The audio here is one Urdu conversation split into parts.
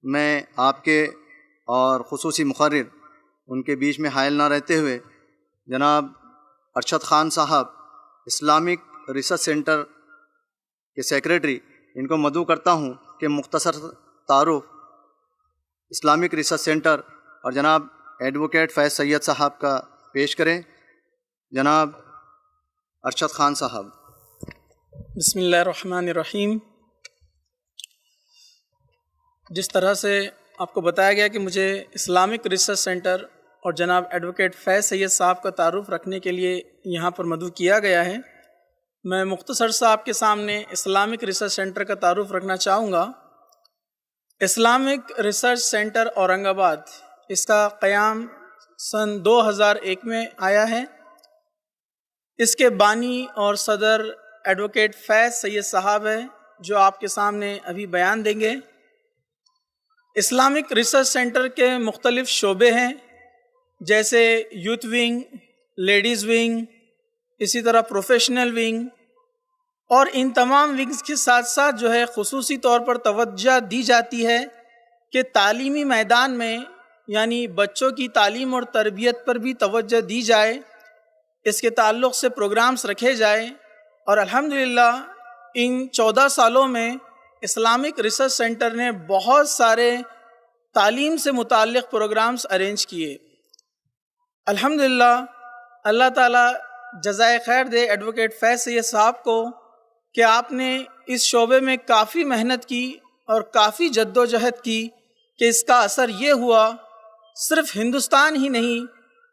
میں آپ کے اور خصوصی مقرر ان کے بیچ میں حائل نہ رہتے ہوئے جناب ارشد خان صاحب اسلامک ریسرچ سینٹر کے سیکریٹری ان کو مدعو کرتا ہوں کہ مختصر تعارف اسلامک ریسرچ سینٹر اور جناب ایڈوکیٹ فیض سید صاحب کا پیش کریں۔ جناب ارشد خان صاحب۔ بسم اللہ الرحمن الرحیم۔ جس طرح سے آپ کو بتایا گیا کہ مجھے اسلامک ریسرچ سینٹر اور جناب ایڈوکیٹ فیض سید صاحب کا تعارف رکھنے کے لیے یہاں پر مدعو کیا گیا ہے، میں مختصر سا آپ کے سامنے اسلامک ریسرچ سینٹر کا تعارف رکھنا چاہوں گا۔ اسلامک ریسرچ سینٹر اورنگ آباد، اس کا قیام سن 2001 میں آیا ہے۔ اس کے بانی اور صدر ایڈوکیٹ فیض سید صاحب ہے، جو آپ کے سامنے ابھی بیان دیں گے۔ اسلامک ریسرچ سینٹر کے مختلف شعبے ہیں، جیسے یوتھ ونگ، لیڈیز ونگ، اسی طرح پروفیشنل ونگ، اور ان تمام ونگز کے ساتھ ساتھ جو ہے خصوصی طور پر توجہ دی جاتی ہے کہ تعلیمی میدان میں یعنی بچوں کی تعلیم اور تربیت پر بھی توجہ دی جائے، اس کے تعلق سے پروگرامز رکھے جائیں، اور الحمدللہ ان 14 سالوں میں اسلامک ریسرچ سینٹر نے بہت سارے تعلیم سے متعلق پروگرامز ارینج کیے۔ الحمدللہ اللہ تعالیٰ جزائے خیر دے ایڈوکیٹ فیض سید صاحب کو کہ آپ نے اس شعبے میں کافی محنت کی اور کافی جد و جہد کی کہ اس کا اثر یہ ہوا صرف ہندوستان ہی نہیں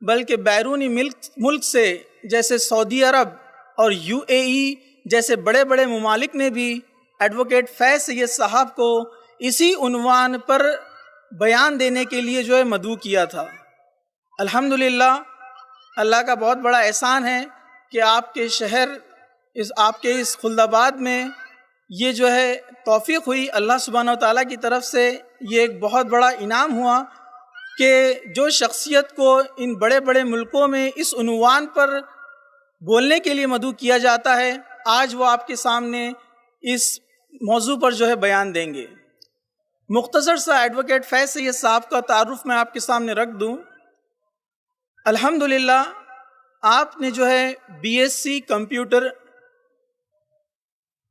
بلکہ بیرونی ملک سے جیسے سعودی عرب اور UAE جیسے بڑے بڑے ممالک نے بھی ایڈوکیٹ فیض سید صاحب کو اسی عنوان پر بیان دینے کے لیے جو ہے مدعو کیا تھا۔ الحمدللہ اللہ کا بہت بڑا احسان ہے کہ آپ کے شہر آپ کے اس خلد آباد میں یہ جو ہے توفیق ہوئی، اللہ سبحانہ و تعالیٰ کی طرف سے یہ ایک بہت بڑا انعام ہوا کہ جو شخصیت کو ان بڑے بڑے ملکوں میں اس عنوان پر بولنے کے لیے مدعو کیا جاتا ہے، آج وہ آپ کے سامنے اس موضوع پر جو ہے بیان دیں گے۔ مختصر سا ایڈوکیٹ فیض سید صاحب کا تعارف میں آپ کے سامنے رکھ دوں۔ الحمدللہ آپ نے جو ہے BSc کمپیوٹر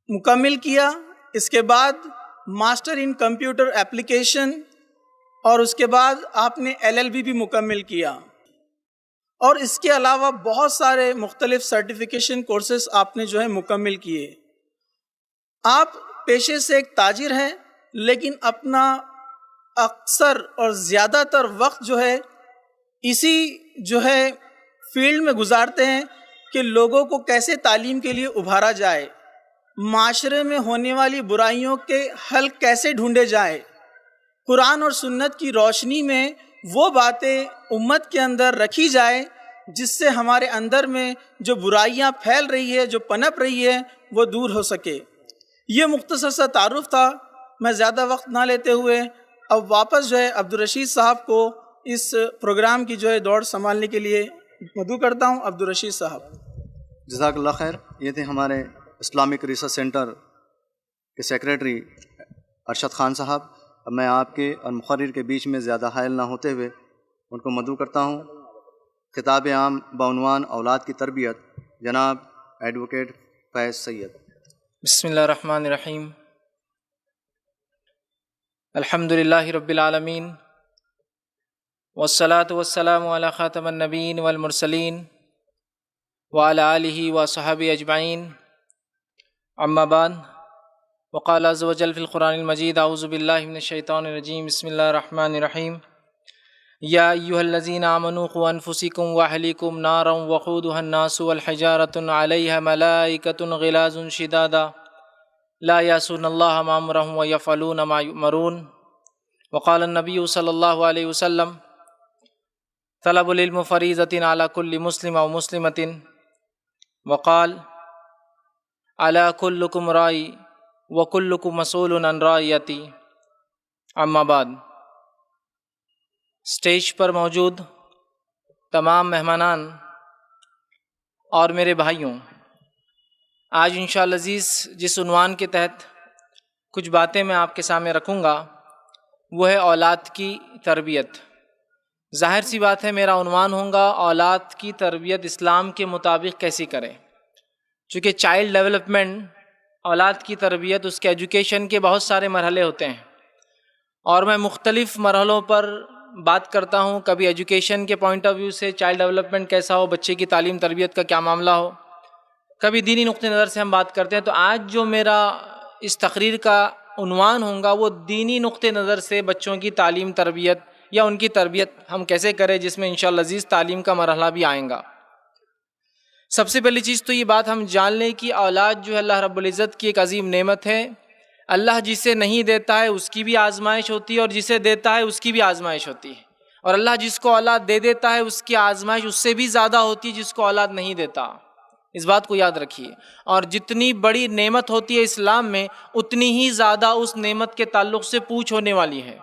مکمل کیا، اس کے بعد ماسٹر ان کمپیوٹر ایپلیکیشن، اور اس کے بعد آپ نے LLB بھی مکمل کیا، اور اس کے علاوہ بہت سارے مختلف سرٹیفیکیشن کورسز آپ نے جو ہے مکمل کیے۔ آپ پیشے سے ایک تاجر ہیں، لیکن اپنا اکثر اور زیادہ تر وقت جو ہے اسی جو ہے فیلڈ میں گزارتے ہیں کہ لوگوں کو کیسے تعلیم کے لیے ابھارا جائے، معاشرے میں ہونے والی برائیوں کے حل کیسے ڈھونڈے جائیں، قرآن اور سنت کی روشنی میں وہ باتیں امت کے اندر رکھی جائے جس سے ہمارے اندر میں جو برائیاں پھیل رہی ہے، جو پنپ رہی ہے، وہ دور ہو سکے۔ یہ مختصر سا تعارف تھا، میں زیادہ وقت نہ لیتے ہوئے اب واپس جو ہے عبدالرشید صاحب کو اس پروگرام کی جو ہے دوڑ سنبھالنے کے لیے مدعو کرتا ہوں۔ عبدالرشید صاحب۔ جزاک اللہ خیر۔ یہ تھے ہمارے اسلامک ریسرچ سینٹر کے سیکریٹری ارشد خان صاحب۔ اب میں آپ کے اور مقرر کے بیچ میں زیادہ حائل نہ ہوتے ہوئے ان کو مدعو کرتا ہوں۔ خطاب عام بعنوان اولاد کی تربیت، جناب ایڈوکیٹ فیض سید۔ بسم اللہ الرحمن الرحیم۔ الحمد للہ رب العالمین، والصلاة والسلام علی خاتم النبیین والمرسلین وعلی آلہ وصحبہ اجمعین، اما بعد، وقال عز وجل فی القرآن المجید اعوذ باللہ من الشیطان الرجیم، بسم اللہ الرحمن الرحیم۔ یا ایھا الذین آمنوا قوا انفسکم واہلیکم نارا وقودھا الناس والحجارۃ علیہا ملائکۃ غلاظ شداد لا یعصون اللہ ما امرهم ویفعلون ما یؤمرون۔ وقال النبی صلی اللہ علیہ وسلم طلب العلم فریضۃ علی کل مسلم و مسلمۃ، وقال علی کلکم راعی وکلکم مسئول عن رعیتی۔ اما بعد، اسٹیج پر موجود تمام مہمانان اور میرے بھائیوں، آج انشاءاللہ عزیز جس عنوان کے تحت کچھ باتیں میں آپ کے سامنے رکھوں گا وہ ہے اولاد کی تربیت۔ ظاہر سی بات ہے میرا عنوان ہوگا اولاد کی تربیت اسلام کے مطابق کیسی کریں، چونکہ چائلڈ ڈیولپمنٹ، اولاد کی تربیت، اس کے ایجوکیشن کے بہت سارے مرحلے ہوتے ہیں، اور میں مختلف مرحلوں پر بات کرتا ہوں، کبھی ایجوکیشن کے پوائنٹ آف ویو سے چائلڈ ڈیولپمنٹ کیسا ہو، بچے کی تعلیم تربیت کا کیا معاملہ ہو، کبھی دینی نقطہ نظر سے ہم بات کرتے ہیں۔ تو آج جو میرا اس تقریر کا عنوان ہوگا وہ دینی نقطہ نظر سے بچوں کی تعلیم تربیت یا ان کی تربیت ہم کیسے کریں، جس میں انشاءاللہ عزیز تعلیم کا مرحلہ بھی آئے گا۔ سب سے پہلی چیز تو یہ بات ہم جان لیں کہ اولاد جو ہے اللہ رب العزت کی ایک عظیم نعمت ہے۔ اللہ جسے نہیں دیتا ہے اس کی بھی آزمائش ہوتی ہے، اور جسے دیتا ہے اس کی بھی آزمائش ہوتی ہے، اور اللہ جس کو اولاد دے دیتا ہے اس کی آزمائش اس سے بھی زیادہ ہوتی ہے جس کو اولاد نہیں دیتا۔ اس بات کو یاد رکھیے، اور جتنی بڑی نعمت ہوتی ہے اسلام میں اتنی ہی زیادہ اس نعمت کے تعلق سے پوچھ ہونے والی ہے۔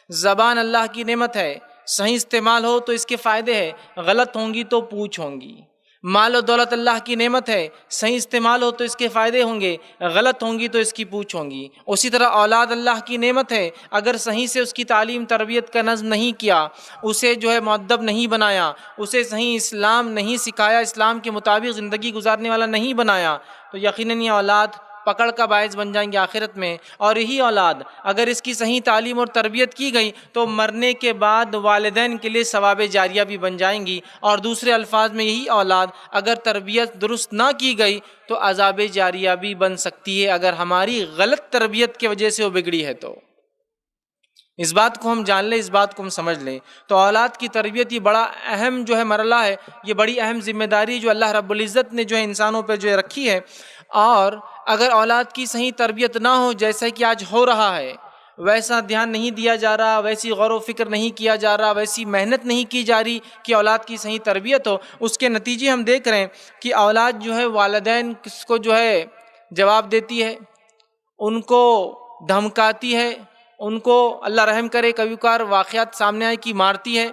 زبان اللہ کی نعمت ہے، صحیح استعمال ہو تو اس کے فائدے ہیں، غلط ہوں گی تو پوچھ ہوں گی۔ مال و دولت اللہ کی نعمت ہے، صحیح استعمال ہو تو اس کے فائدے ہوں گے، غلط ہوں گی تو اس کی پوچھ ہوں گی۔ اسی طرح اولاد اللہ کی نعمت ہے، اگر صحیح سے اس کی تعلیم تربیت کا نظم نہیں کیا، اسے جو ہے مؤدب نہیں بنایا، اسے صحیح اسلام نہیں سکھایا، اسلام کے مطابق زندگی گزارنے والا نہیں بنایا، تو یقیناً یہ اولاد پکڑ کا باعث بن جائیں گے آخرت میں۔ اور یہی اولاد اگر اس کی صحیح تعلیم اور تربیت کی گئی تو مرنے کے بعد والدین کے لیے ثواب جاریہ بھی بن جائیں گی، اور دوسرے الفاظ میں یہی اولاد اگر تربیت درست نہ کی گئی تو عذاب جاریہ بھی بن سکتی ہے، اگر ہماری غلط تربیت کی وجہ سے وہ بگڑی ہے تو۔ اس بات کو ہم جان لیں، اس بات کو ہم سمجھ لیں۔ تو اولاد کی تربیت یہ بڑا اہم جو ہے مرحلہ ہے، یہ بڑی اہم ذمہ داری جو اللہ رب العزت نے جو ہے انسانوں پہ جو ہے رکھی ہے، اور اگر اولاد کی صحیح تربیت نہ ہو جیسا کہ آج ہو رہا ہے، ویسا دھیان نہیں دیا جا رہا، ویسی غور و فکر نہیں کیا جا رہا، ویسی محنت نہیں کی جا رہی کہ اولاد کی صحیح تربیت ہو، اس کے نتیجے ہم دیکھ رہے ہیں کہ اولاد جو ہے والدین کس کو جو ہے جواب دیتی ہے، ان کو دھمکاتی ہے، ان کو اللہ رحم کرے کبھی کبھار واقعات سامنے آئے کہ مارتی ہے،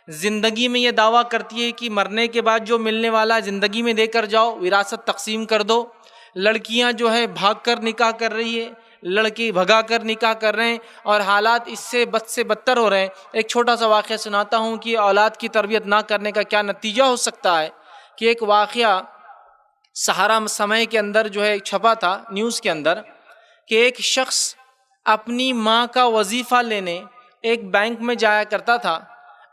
زندگی میں یہ دعویٰ کرتی ہے کہ مرنے کے بعد جو ملنے والا زندگی میں دے کر جاؤ، وراثت تقسیم کر دو۔ لڑکیاں جو ہے بھاگ کر نکاح کر رہی ہے، لڑکی بھگا کر نکاح کر رہے ہیں، اور حالات اس سے بد سے بدتر ہو رہے ہیں۔ ایک چھوٹا سا واقعہ سناتا ہوں کہ اولاد کی تربیت نہ کرنے کا کیا نتیجہ ہو سکتا ہے۔ کہ ایک واقعہ سہارا سمے کے اندر جو ہے چھپا تھا نیوز کے اندر، کہ ایک شخص اپنی ماں کا وظیفہ لینے ایک بینک میں جایا کرتا تھا،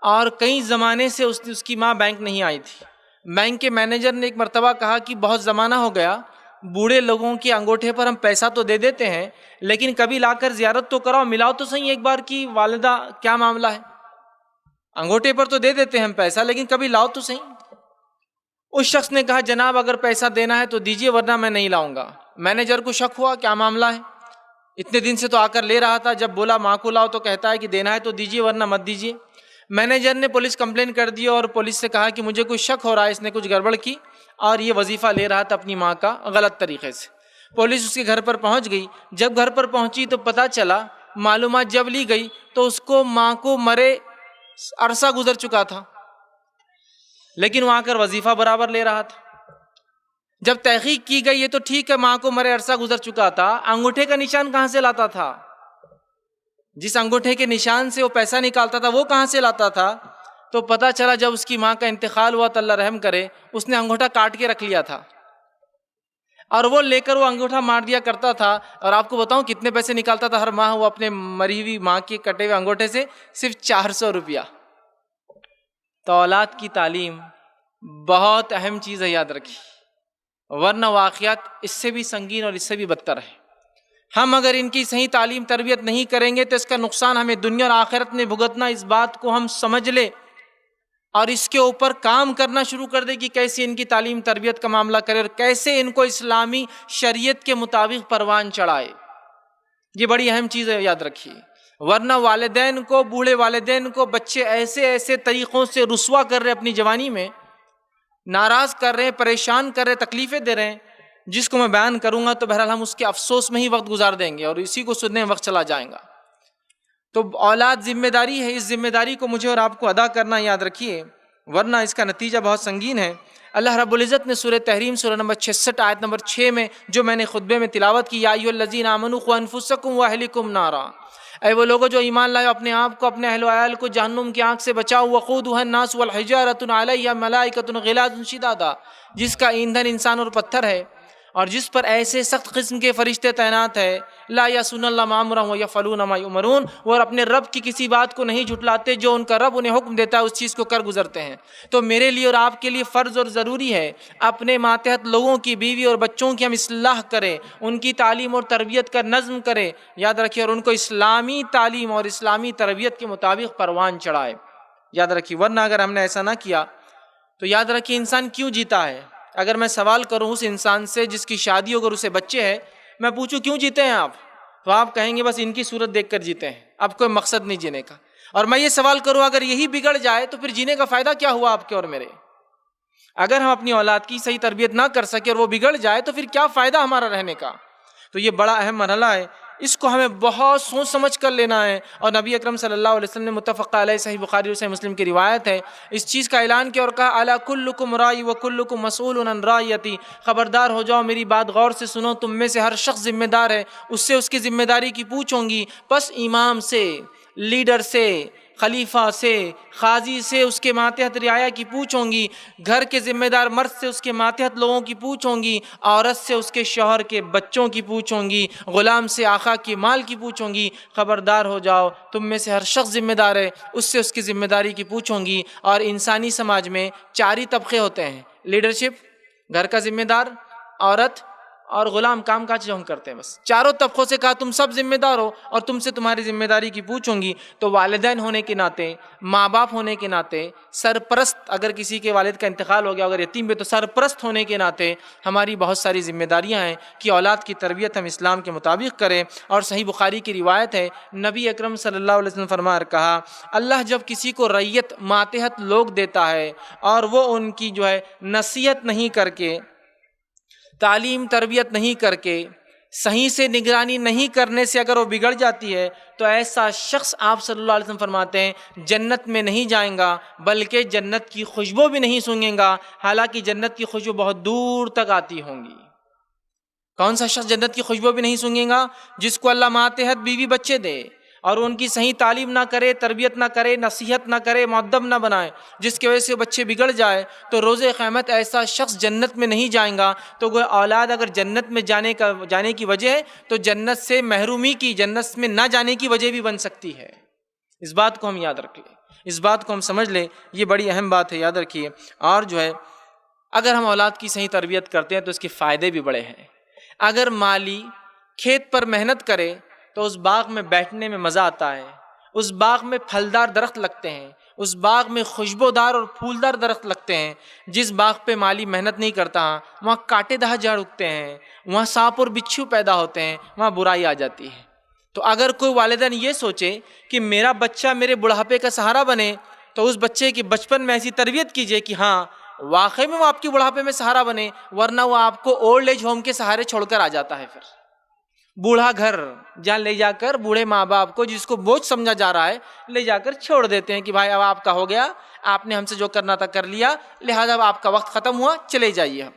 اور کئی زمانے سے اس کی ماں بینک نہیں آئی تھی۔ بینک کے مینیجر نے ایک مرتبہ کہا کہ بہت زمانہ ہو گیا، بوڑھے لوگوں کے انگوٹھے پر ہم پیسہ تو دے دیتے ہیں، لیکن کبھی لا کر زیارت تو کراؤ، ملاؤ تو صحیح ایک بار کی والدہ کیا معاملہ ہے۔ انگوٹھے پر تو دے دیتے ہیں ہم پیسہ، لیکن کبھی لاؤ تو صحیح۔ اس شخص نے کہا جناب اگر پیسہ دینا ہے تو دیجیے ورنہ میں نہیں لاؤں گا۔ مینیجر کو شک ہوا کیا معاملہ ہے، اتنے دن سے تو آ کر لے رہا تھا، جب بولا ماں کو لاؤ تو کہتا ہے کہ دینا ہے تو دیجیے ورنہ مت دیجیے۔ مینیجر نے پولیس کمپلین کر دی اور پولیس سے کہا کہ مجھے کوئی شک ہو رہا ہے اس نے کچھ گڑبڑ کی، اور یہ وظیفہ لے رہا تھا اپنی ماں کا غلط طریقے سے۔ پولیس اس کے گھر پر پہنچ گئی، جب گھر پر پہنچی تو پتہ چلا، معلومات جب لی گئی تو اس کو ماں کو مرے عرصہ گزر چکا تھا، لیکن وہاں کر وظیفہ برابر لے رہا تھا۔ جب تحقیق کی گئی یہ تو ٹھیک ہے ماں کو مرے عرصہ گزر چکا تھا، انگوٹھے کا نشان کہاں سے لاتا تھا؟ جس انگوٹھے کے نشان سے وہ پیسہ نکالتا تھا وہ کہاں سے لاتا تھا؟ تو پتہ چلا جب اس کی ماں کا انتقال ہوا تو اللہ رحم کرے اس نے انگوٹھا کاٹ کے رکھ لیا تھا، اور وہ لے کر وہ انگوٹھا مار دیا کرتا تھا۔ اور آپ کو بتاؤں کتنے پیسے نکالتا تھا ہر ماہ وہ اپنے مری ہوئی ماں کے کٹے ہوئے انگوٹھے سے؟ صرف 400 روپیہ۔ تو اولاد کی تعلیم بہت اہم چیز ہے، یاد رکھیے، ورنہ واقعات اس سے بھی سنگین اور اس سے بھی بدتر ہے۔ ہم اگر ان کی صحیح تعلیم تربیت نہیں کریں گے تو اس کا نقصان ہمیں دنیا اور آخرت میں بھگتنا، اس بات کو ہم سمجھ لیں اور اس کے اوپر کام کرنا شروع کر دیں کہ کیسے ان کی تعلیم تربیت کا معاملہ کرے اور کیسے ان کو اسلامی شریعت کے مطابق پروان چڑھائے۔ یہ بڑی اہم چیز ہے، یاد رکھیے، ورنہ والدین کو، بوڑھے والدین کو بچے ایسے ایسے طریقوں سے رسوا کر رہے، اپنی جوانی میں ناراض کر رہے ہیں، پریشان کر رہے، تکلیفیں دے رہے ہیں، جس کو میں بیان کروں گا تو بہرحال ہم اس کے افسوس میں ہی وقت گزار دیں گے اور اسی کو سننے میں وقت چلا جائے گا۔ تو اولاد ذمہ داری ہے، اس ذمہ داری کو مجھے اور آپ کو ادا کرنا، یاد رکھیے، ورنہ اس کا نتیجہ بہت سنگین ہے۔ اللہ رب العزت نے سورہ تحریم سورہ نمبر 66 آیت نمبر 6 میں جو میں نے خطبے میں تلاوت کی، یا ایھا الذین آمنوا قوا انفسکم واہلکم نارا، اے وہ لوگوں جو ایمان لائے اپنے آپ کو اپنے اہل و عیال کو جہنم کی آنکھ سے بچاؤ، وقودھا الناس والحجارۃ علیہا ملائکۃ غلاظ شداد، جس کا ایندھن انسان اور پتھر ہے اور جس پر ایسے سخت قسم کے فرشتے تعینات ہے، لا یعصون اللہ ما امرهم ویفعلون ما یؤمرون، وہ اپنے رب کی کسی بات کو نہیں جھٹلاتے، جو ان کا رب انہیں حکم دیتا ہے اس چیز کو کر گزرتے ہیں۔ تو میرے لیے اور آپ کے لیے فرض اور ضروری ہے اپنے ماتحت لوگوں کی بیوی اور بچوں کی ہم اصلاح کریں، ان کی تعلیم اور تربیت کا نظم کریں، یاد رکھیے، اور ان کو اسلامی تعلیم اور اسلامی تربیت کے مطابق پروان چڑھائے، یاد رکھیے، ورنہ اگر ہم نے ایسا نہ کیا تو یاد رکھیے انسان کیوں جیتا ہے۔ اگر میں سوال کروں اس انسان سے جس کی شادی ہو اگر اسے بچے ہیں، میں پوچھوں کیوں جیتے ہیں آپ، تو آپ کہیں گے بس ان کی صورت دیکھ کر جیتے ہیں، اب کوئی مقصد نہیں جینے کا۔ اور میں یہ سوال کروں اگر یہی بگڑ جائے تو پھر جینے کا فائدہ کیا ہوا آپ کے اور میرے؟ اگر ہم اپنی اولاد کی صحیح تربیت نہ کر سکے اور وہ بگڑ جائے تو پھر کیا فائدہ ہمارا رہنے کا؟ تو یہ بڑا اہم مرحلہ ہے، اس کو ہمیں بہت سوچ سمجھ کر لینا ہے۔ اور نبی اکرم صلی اللہ علیہ وسلم نے متفق علیہ صحیح بخاری اور صحیح مسلم کی روایت ہے، اس چیز کا اعلان کیا اور کہا الا کلکم رائی وکلکم مسئول عن رعیتی، خبردار ہو جاؤ، میری بات غور سے سنو، تم میں سے ہر شخص ذمہ دار ہے، اس سے اس کی ذمہ داری کی پوچھوں گی، پس امام سے، لیڈر سے، خلیفہ سے، قاضی سے، اس کے ماتحت رعایا کی پوچھوں گی، گھر کے ذمہ دار مرد سے اس کے ماتحت لوگوں کی پوچھوں گی، عورت سے اس کے شوہر کے بچوں کی پوچھوں گی، غلام سے آقا کی مال کی پوچھوں گی، خبردار ہو جاؤ، تم میں سے ہر شخص ذمہ دار ہے، اس سے اس کی ذمہ داری کی پوچھوں گی۔ اور انسانی سماج میں 4 ہی طبقے ہوتے ہیں، لیڈرشپ، گھر کا ذمہ دار، عورت اور غلام، کام کاج جو ہم کرتے ہیں، بس 4 طبقوں سے کہا تم سب ذمہ دار ہو اور تم سے تمہاری ذمہ داری کی پوچھوں گی۔ تو والدین ہونے کے ناطے، ماں باپ ہونے کے ناطے، سرپرست، اگر کسی کے والد کا انتقال ہو گیا، اگر یتیم بھی، تو سرپرست ہونے کے ناطے ہماری بہت ساری ذمہ داریاں ہیں کہ اولاد کی تربیت ہم اسلام کے مطابق کریں۔ اور صحیح بخاری کی روایت ہے، نبی اکرم صلی اللہ علیہ وسلم فرما کہا، اللہ جب کسی کو ریت ماتحت لوگ دیتا ہے اور وہ ان کی جو ہے نصیحت نہیں کر کے، تعلیم تربیت نہیں کر کے، صحیح سے نگرانی نہیں کرنے سے اگر وہ بگڑ جاتی ہے تو ایسا شخص، آپ صلی اللہ علیہ وسلم فرماتے ہیں، جنت میں نہیں جائیں گا بلکہ جنت کی خوشبو بھی نہیں سونگیں گا، حالانکہ جنت کی خوشبو بہت دور تک آتی ہوں گی۔ کون سا شخص جنت کی خوشبو بھی نہیں سونگے گا؟ جس کو اللہ ماتحت بیوی بچے دے اور ان کی صحیح تعلیم نہ کرے، تربیت نہ کرے، نصیحت نہ کرے، مؤدب نہ بنائے، جس کی وجہ سے بچے بگڑ جائے، تو روز قیامت ایسا شخص جنت میں نہیں جائیں گا۔ تو وہ اولاد اگر جنت میں جانے کی وجہ ہے تو جنت سے محرومی کی، جنت میں نہ جانے کی وجہ بھی بن سکتی ہے۔ اس بات کو ہم یاد رکھ لیں، اس بات کو ہم سمجھ لیں، یہ بڑی اہم بات ہے، یاد رکھیے۔ اور جو ہے اگر ہم اولاد کی صحیح تربیت کرتے ہیں تو اس کے فائدے بھی بڑے ہیں۔ اگر مالی کھیت پر محنت کرے تو اس باغ میں بیٹھنے میں مزہ آتا ہے، اس باغ میں پھلدار درخت لگتے ہیں، اس باغ میں خوشبودار اور پھولدار درخت لگتے ہیں۔ جس باغ پہ مالی محنت نہیں کرتا وہاں کاٹے دار جھاڑ اگتے ہیں، وہاں سانپ اور بچھو پیدا ہوتے ہیں، وہاں برائی آ جاتی ہے۔ تو اگر کوئی والدین یہ سوچے کہ میرا بچہ میرے بڑھاپے کا سہارا بنے، تو اس بچے کی بچپن میں ایسی تربیت کیجیے کہ ہاں واقعی میں وہ آپ کی بڑھاپے میں سہارا بنے، ورنہ وہ آپ کو اولڈ ایج ہوم کے سہارے چھوڑ کر آ جاتا ہے۔ پھر بوڑھا گھر جہاں لے جا کر بوڑھے ماں باپ کو، جس کو بوجھ سمجھا جا رہا ہے، لے جا کر چھوڑ دیتے ہیں کہ بھائی اب آپ کا ہو گیا، آپ نے ہم سے جو کرنا تھا کر لیا، لہٰذا اب آپ کا وقت ختم ہوا، چلے جائیے۔ ہم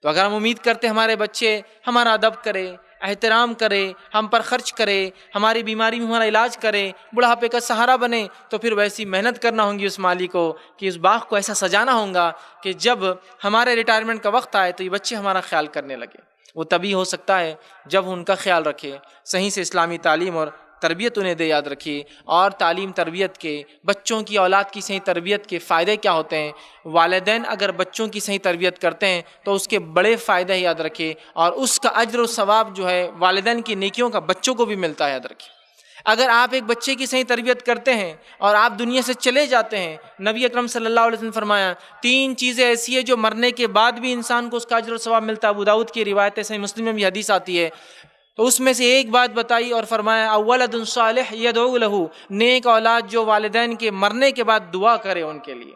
تو اگر ہم امید کرتے ہمارے بچے ہمارا ادب کرے، احترام کرے، ہم پر خرچ کرے، ہماری بیماری میں ہمارا علاج کرے، بڑھاپے کا سہارا بنے، تو پھر ویسی محنت کرنا ہوں گی اس مالی کو کہ اس باغ کو ایسا سجانا ہوگا کہ جب ہمارے ریٹائرمنٹ کا وقت آئے تو یہ بچے ہمارا خیال کرنے لگے۔ وہ تبھی ہو سکتا ہے جب ان کا خیال رکھے، صحیح سے اسلامی تعلیم اور تربیت انہیں دے، یاد رکھیے۔ اور تعلیم تربیت کے، بچوں کی اولاد کی صحیح تربیت کے فائدے کیا ہوتے ہیں؟ والدین اگر بچوں کی صحیح تربیت کرتے ہیں تو اس کے بڑے فائدے ہیں، یاد رکھیے، اور اس کا اجر و ثواب جو ہے والدین کی نیکیوں کا بچوں کو بھی ملتا ہے، یاد رکھیے۔ اگر آپ ایک بچے کی صحیح تربیت کرتے ہیں اور آپ دنیا سے چلے جاتے ہیں، نبی اکرم صلی اللہ علیہ وسلم فرمایا 3 چیزیں ایسی ہیں جو مرنے کے بعد بھی انسان کو اس کا اجر و ثواب ملتا ہے۔ ابو داؤد کی روایت ہے، صحیح مسلم میں بھی حدیث آتی ہے۔ تو اس میں سے ایک بات بتائی اور فرمایا اولد صالح یدعو لہ، نیک اولاد جو والدین کے مرنے کے بعد دعا کرے ان کے لیے۔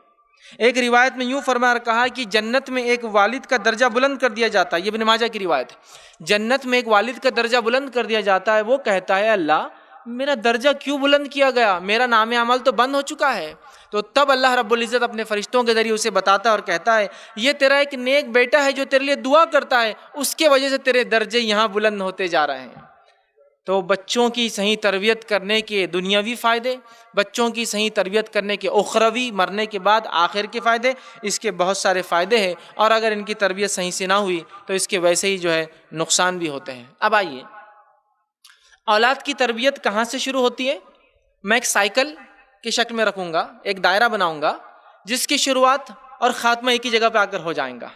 ایک روایت میں یوں فرمایا کہا کہ جنت میں ایک والد کا درجہ بلند کر دیا جاتا ہے، یہ ابن ماجہ کی روایت ہے۔ جنت میں ایک والد کا درجہ بلند کر دیا جاتا ہے، وہ کہتا ہے اللہ میرا درجہ کیوں بلند کیا گیا، میرا نام عمل تو بند ہو چکا ہے۔ تو تب اللہ رب العزت اپنے فرشتوں کے ذریعے اسے بتاتا ہے اور کہتا ہے یہ تیرا ایک نیک بیٹا ہے جو تیرے لیے دعا کرتا ہے، اس کے وجہ سے تیرے درجے یہاں بلند ہوتے جا رہے ہیں۔ تو بچوں کی صحیح تربیت کرنے کے دنیاوی فائدے، بچوں کی صحیح تربیت کرنے کے اخروی مرنے کے بعد آخر کے فائدے، اس کے بہت سارے فائدے ہیں، اور اگر ان کی تربیت صحیح سے نہ ہوئی تو اس کے ویسے ہی جو ہے نقصان بھی ہوتے ہیں۔ اب آئیے، اولاد کی تربیت کہاں سے شروع ہوتی ہے؟ میں ایک سائیکل کی شکل میں رکھوں گا، ایک دائرہ بناؤں گا جس کی شروعات اور خاتمہ ایک ہی جگہ پہ آ کر ہو جائیں گا۔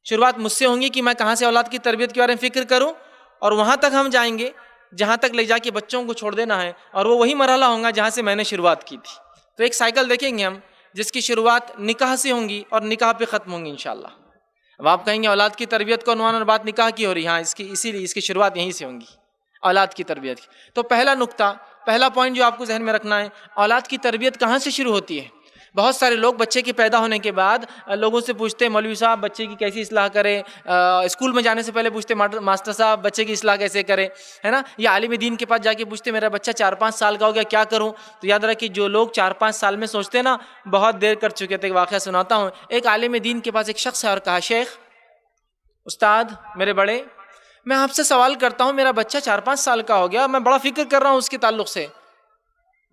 شروعات مجھ سے ہوں گی کہ میں کہاں سے اولاد کی تربیت کے بارے میں فکر کروں، اور وہاں تک ہم جائیں گے جہاں تک لے جا کے بچوں کو چھوڑ دینا ہے، اور وہ وہی مرحلہ ہوگا جہاں سے میں نے شروعات کی تھی۔ تو ایک سائیکل دیکھیں گے ہم جس کی شروعات نکاح سے ہوں گی اور نکاح پہ ختم ہوں گی انشاءاللہ۔ اب آپ کہیں گے اولاد کی تربیت کو عنوان اور بات نکاح کی ہو رہی ہے، ہاں اسی لیے اس کی شروعات یہیں سے ہوں گی، اولاد کی تربیت کی۔ تو پہلا نقطہ، پہلا پوائنٹ جو آپ کو ذہن میں رکھنا ہے، اولاد کی تربیت کہاں سے شروع ہوتی ہے؟ بہت سارے لوگ بچے کے پیدا ہونے کے بعد لوگوں سے پوچھتے ہیں مولوی صاحب بچے کی کیسی اصلاح کریں، اسکول میں جانے سے پہلے پوچھتے ماسٹر صاحب بچے کی اصلاح کیسے کریں، ہے نا، یا عالم دین کے پاس جا کے پوچھتے میرا بچہ 4-5 سال کا ہو گیا کیا کروں؟ تو یاد رکھیے جو لوگ 4-5 سال میں سوچتے ہیں نا، بہت دیر کر چکے تھے۔ ایک واقعہ سناتا ہوں، ایک عالم دین کے پاس ایک شخص ہے اور کہا شیخ، استاد میرے بڑے، میں آپ سے سوال کرتا ہوں، میرا بچہ 4-5 سال کا ہو گیا، میں بڑا فکر کر رہا ہوں اس کے تعلق سے،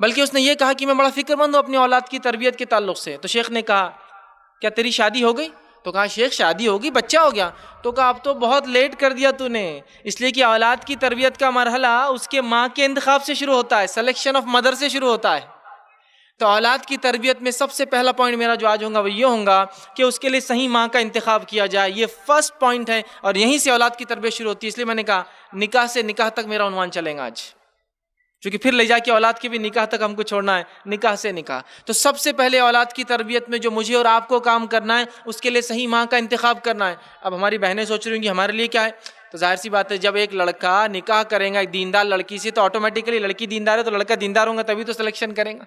بلکہ اس نے یہ کہا کہ میں بڑا فکر مند ہوں اپنی اولاد کی تربیت کے تعلق سے۔ تو شیخ نے کہا کیا تیری شادی ہو گئی؟ تو کہا شیخ شادی ہوگی، بچہ ہو گیا۔ تو کہا اب تو بہت لیٹ کر دیا تو نے، اس لیے کہ اولاد کی تربیت کا مرحلہ اس کے ماں کے انتخاب سے شروع ہوتا ہے، سلیکشن آف مدر سے شروع ہوتا ہے۔ تو اولاد کی تربیت میں سب سے پہلا پوائنٹ میرا جو آج ہوگا وہ یہ ہوگا کہ اس کے لیے صحیح ماں کا انتخاب کیا جائے، یہ فرسٹ پوائنٹ ہے، اور یہیں سے اولاد کی تربیت شروع ہوتی ہے۔ اس لیے میں نے کہا نکاح سے نکاح تک میرا عنوان چلیں گا آج، کیونکہ پھر لے جا کے اولاد کی بھی نکاح تک ہم کو چھوڑنا ہے، نکاح سے نکاح۔ تو سب سے پہلے اولاد کی تربیت میں جو مجھے اور آپ کو کام کرنا ہے اس کے لیے صحیح ماں کا انتخاب کرنا ہے۔ اب ہماری بہنیں سوچ رہی ہوں گی ہمارے لیے کیا ہے؟ تو ظاہر سی بات ہے جب ایک لڑکا نکاح کرے گا ایک دیندار لڑکی سے تو آٹومیٹکلی لڑکی دیندار ہے تو لڑکا دیندار ہوگا تبھی تو سلیکشن کرے گا۔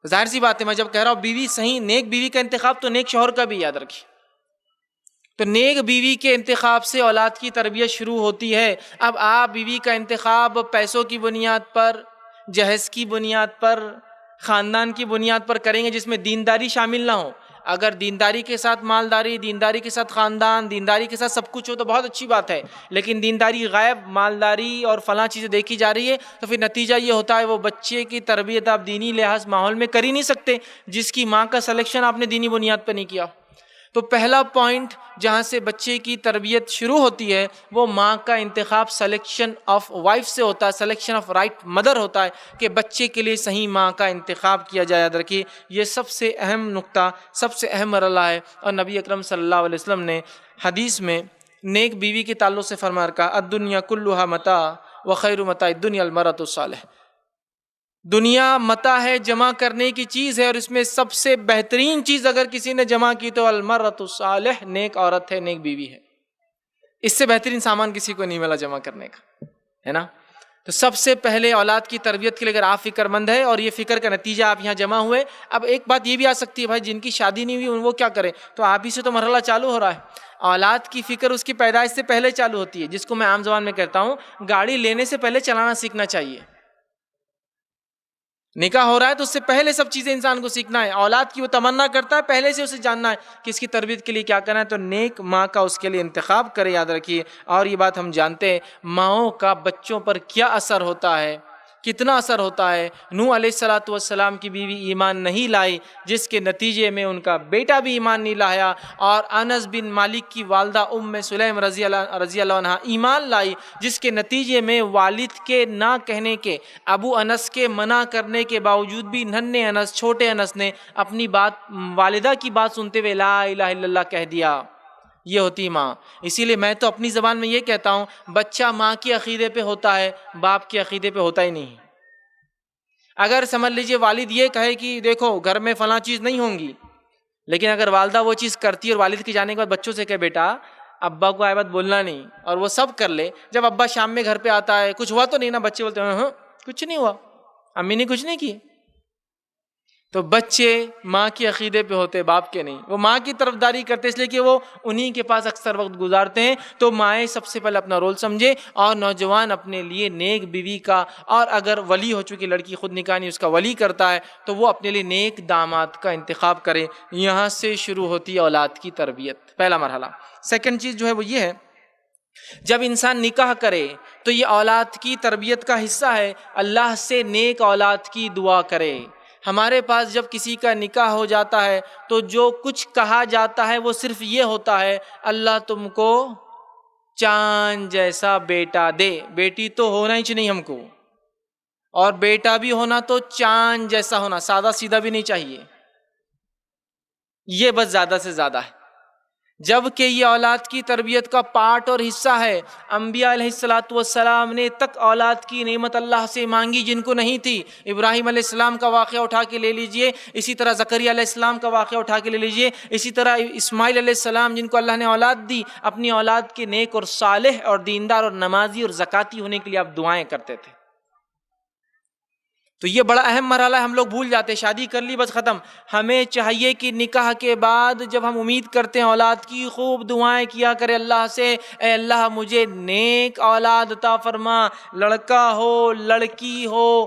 ظاہر سی بات ہے، میں جب کہہ رہا ہوں بیوی صحیح نیک بیوی کا انتخاب تو نیک شوہر کا بھی یاد رکھیے۔ تو نیک بیوی کے انتخاب سے اولاد کی تربیت شروع ہوتی ہے۔ اب آپ بیوی کا انتخاب پیسوں کی بنیاد پر، جہیز کی بنیاد پر، خاندان کی بنیاد پر کریں گے جس میں دینداری شامل نہ ہو۔ اگر دینداری کے ساتھ مالداری، دینداری کے ساتھ خاندان، دینداری کے ساتھ سب کچھ ہو تو بہت اچھی بات ہے، لیکن دینداری غائب، مالداری اور فلاں چیزیں دیکھی جا رہی ہے تو پھر نتیجہ یہ ہوتا ہے وہ بچے کی تربیت آپ دینی لحاظ ماحول میں کر ہی نہیں سکتے جس کی ماں کا سلیکشن آپ نے دینی بنیاد پر نہیں کیا۔ تو پہلا پوائنٹ جہاں سے بچے کی تربیت شروع ہوتی ہے وہ ماں کا انتخاب سلیکشن آف وائف سے ہوتا ہے، سلیکشن آف رائٹ مدر ہوتا ہے کہ بچے کے لیے صحیح ماں کا انتخاب کیا جائے۔ یاد رکھیے یہ سب سے اہم نقطہ، سب سے اہم مرحلہ ہے، اور نبی اکرم صلی اللہ علیہ وسلم نے حدیث میں نیک بیوی کے تعلق سے فرما رکھا الدنیا کلھا متاع وخیر متاع الدنیا المرأۃ الصالحہ، دنیا متاع ہے، جمع کرنے کی چیز ہے، اور اس میں سب سے بہترین چیز اگر کسی نے جمع کی تو المرأۃ الصالحہ، نیک عورت ہے، نیک بیوی ہے۔ اس سے بہترین سامان کسی کو نہیں ملا جمع کرنے کا، ہے نا۔ تو سب سے پہلے اولاد کی تربیت کے لیے اگر آپ فکر مند ہے اور یہ فکر کا نتیجہ آپ یہاں جمع ہوئے، اب ایک بات یہ بھی آ سکتی ہے بھائی جن کی شادی نہیں ہوئی وہ کیا کریں؟ تو آپ ہی سے تو مرحلہ چالو ہو رہا ہے۔ اولاد کی فکر اس کی پیدائش سے پہلے چالو ہوتی ہے، جس کو میں عام زبان میں کہتا ہوں گاڑی لینے سے پہلے چلانا سیکھنا چاہیے۔ نکاح ہو رہا ہے تو اس سے پہلے سب چیزیں انسان کو سیکھنا ہے۔ اولاد کی وہ تمنا کرتا ہے پہلے سے اسے جاننا ہے کہ اس کی تربیت کے لیے کیا کرنا ہے، تو نیک ماں کا اس کے لیے انتخاب کرے۔ یاد رکھیے، اور یہ بات ہم جانتے ہیں ماؤں کا بچوں پر کیا اثر ہوتا ہے، کتنا اثر ہوتا ہے۔ نوح علیہ السلام کی بیوی ایمان نہیں لائی جس کے نتیجے میں ان کا بیٹا بھی ایمان نہیں لایا، اور انس بن مالک کی والدہ ام سلیم رضی اللہ عنہ ایمان لائی جس کے نتیجے میں والد کے نہ کہنے کے، ابو انس کے منع کرنے کے باوجود بھی ننھے انس، چھوٹے انس نے اپنی بات، والدہ کی بات سنتے ہوئے لا الہ الا اللہ کہہ دیا۔ یہ ہوتی ماں۔ اسی لیے میں تو اپنی زبان میں یہ کہتا ہوں بچہ ماں کے عقیدے پہ ہوتا ہے، باپ کے عقیدے پہ ہوتا ہی نہیں۔ اگر سمجھ لیجئے والد یہ کہے کہ دیکھو گھر میں فلاں چیز نہیں ہوں گی، لیکن اگر والدہ وہ چیز کرتی ہے اور والد کے جانے کے بعد بچوں سے کہے بیٹا ابا کو آئے بات بولنا نہیں، اور وہ سب کر لے، جب ابا شام میں گھر پہ آتا ہے کچھ ہوا تو نہیں نا، بچے بولتے ہیں ہاں کچھ نہیں ہوا، امی نے کچھ نہیں کی۔ تو بچے ماں کے عقیدے پہ ہوتے، باپ کے نہیں، وہ ماں کی طرفداری کرتے اس لیے کہ وہ انہی کے پاس اکثر وقت گزارتے ہیں۔ تو مائیں سب سے پہلے اپنا رول سمجھے، اور نوجوان اپنے لیے نیک بیوی کا، اور اگر ولی ہو چکی لڑکی خود نکاح نہیں اس کا ولی کرتا ہے تو وہ اپنے لیے نیک داماد کا انتخاب کرے۔ یہاں سے شروع ہوتی ہے اولاد کی تربیت، پہلا مرحلہ۔ سیکنڈ چیز جو ہے وہ یہ ہے جب انسان نکاح کرے تو یہ اولاد کی تربیت کا حصہ ہے، اللہ سے نیک اولاد کی دعا کرے۔ ہمارے پاس جب کسی کا نکاح ہو جاتا ہے تو جو کچھ کہا جاتا ہے وہ صرف یہ ہوتا ہے، اللہ تم کو چاند جیسا بیٹا دے۔ بیٹی تو ہونا ہی نہیں ہم کو، اور بیٹا بھی ہونا تو چاند جیسا ہونا، سادہ سیدھا بھی نہیں چاہیے، یہ بس زیادہ سے زیادہ ہے۔ جبکہ یہ اولاد کی تربیت کا پارٹ اور حصہ ہے۔ انبیاء علیہ السلام نے تک اولاد کی نعمت اللہ سے مانگی جن کو نہیں تھی۔ ابراہیم علیہ السلام کا واقعہ اٹھا کے لے لیجئے، اسی طرح زکریا علیہ السلام کا واقعہ اٹھا کے لے لیجئے، اسی طرح اسماعیل علیہ السلام جن کو اللہ نے اولاد دی، اپنی اولاد کے نیک اور صالح اور دیندار اور نمازی اور زکاتی ہونے کے لیے آپ دعائیں کرتے تھے۔ تو یہ بڑا اہم مرحلہ ہے، ہم لوگ بھول جاتے، شادی کر لی بس ختم۔ ہمیں چاہیے کہ نکاح کے بعد جب ہم امید کرتے ہیں اولاد کی، خوب دعائیں کیا کرے اللہ سے، اے اللہ مجھے نیک اولاد عطا فرما، لڑکا ہو لڑکی ہو،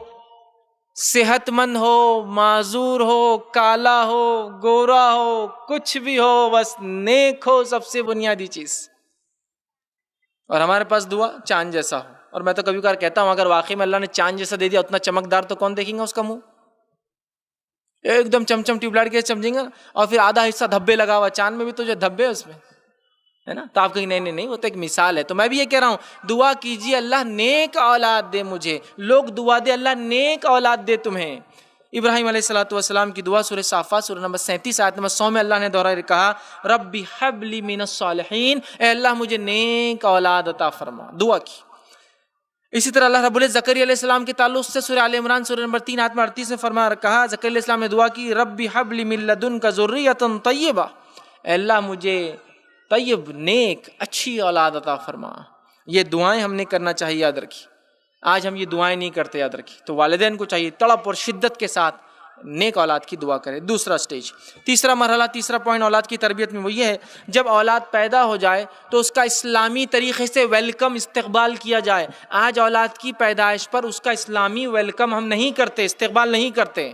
صحت مند ہو معذور ہو کالا ہو گورا ہو کچھ بھی ہو، بس نیک ہو، سب سے بنیادی چیز۔ اور ہمارے پاس دعا چاند جیسا ہو۔ اور میں تو کبھی کبھار کہتا ہوں اگر واقعی میں اللہ نے چاند جیسا دے دیا اتنا چمکدار، تو کون دیکھیں گا اس کا منہ؟ ایک دم چمچم ٹیوب لائٹ کے چمچیں گا، اور پھر آدھا حصہ دھبے لگا ہوا، چاند میں بھی تو جو دھبے اس میں ہے نا، تو آپ کہیں نہیں وہ تو ایک مثال ہے۔ تو میں بھی یہ کہہ رہا ہوں دعا کیجیے اللہ نیک اولاد دے مجھے، لوگ دعا دے اللہ نیک اولاد دے تمہیں۔ ابراہیم علیہ السلام کی دعا سورہ صافات سورہ نمبر 37 آیت نمبر 100 میں اللہ نے دوہرا کہا رب ہب لی من الصالحین، اے اللہ مجھے نیک اولاد عطا فرما، دعا کی۔ اسی طرح اللہ رب العزت زکریا علیہ السلام کے تعلق سے سورہ آل عمران سورہ نمبر 3 آیت 38 میں فرمایا کہا، زکریا علیہ السلام نے دعا کی رب ہب لی من لدنک ذریۃ طیبہ، اے اللہ مجھے طیب نیک اچھی اولاد عطا فرما۔ یہ دعائیں ہم نے کرنا چاہیے، یاد رکھی۔ آج ہم یہ دعائیں نہیں کرتے، یاد رکھی۔ تو والدین کو چاہیے تڑپ اور شدت کے ساتھ نیک اولاد کی دعا کرے۔ دوسرا سٹیج، تیسرا مرحلہ، تیسرا پوائنٹ اولاد کی تربیت میں وہ یہ ہے جب اولاد پیدا ہو جائے تو اس کا اسلامی طریقے سے ویلکم استقبال کیا جائے۔ آج اولاد کی پیدائش پر اس کا اسلامی ویلکم ہم نہیں کرتے، استقبال نہیں کرتے،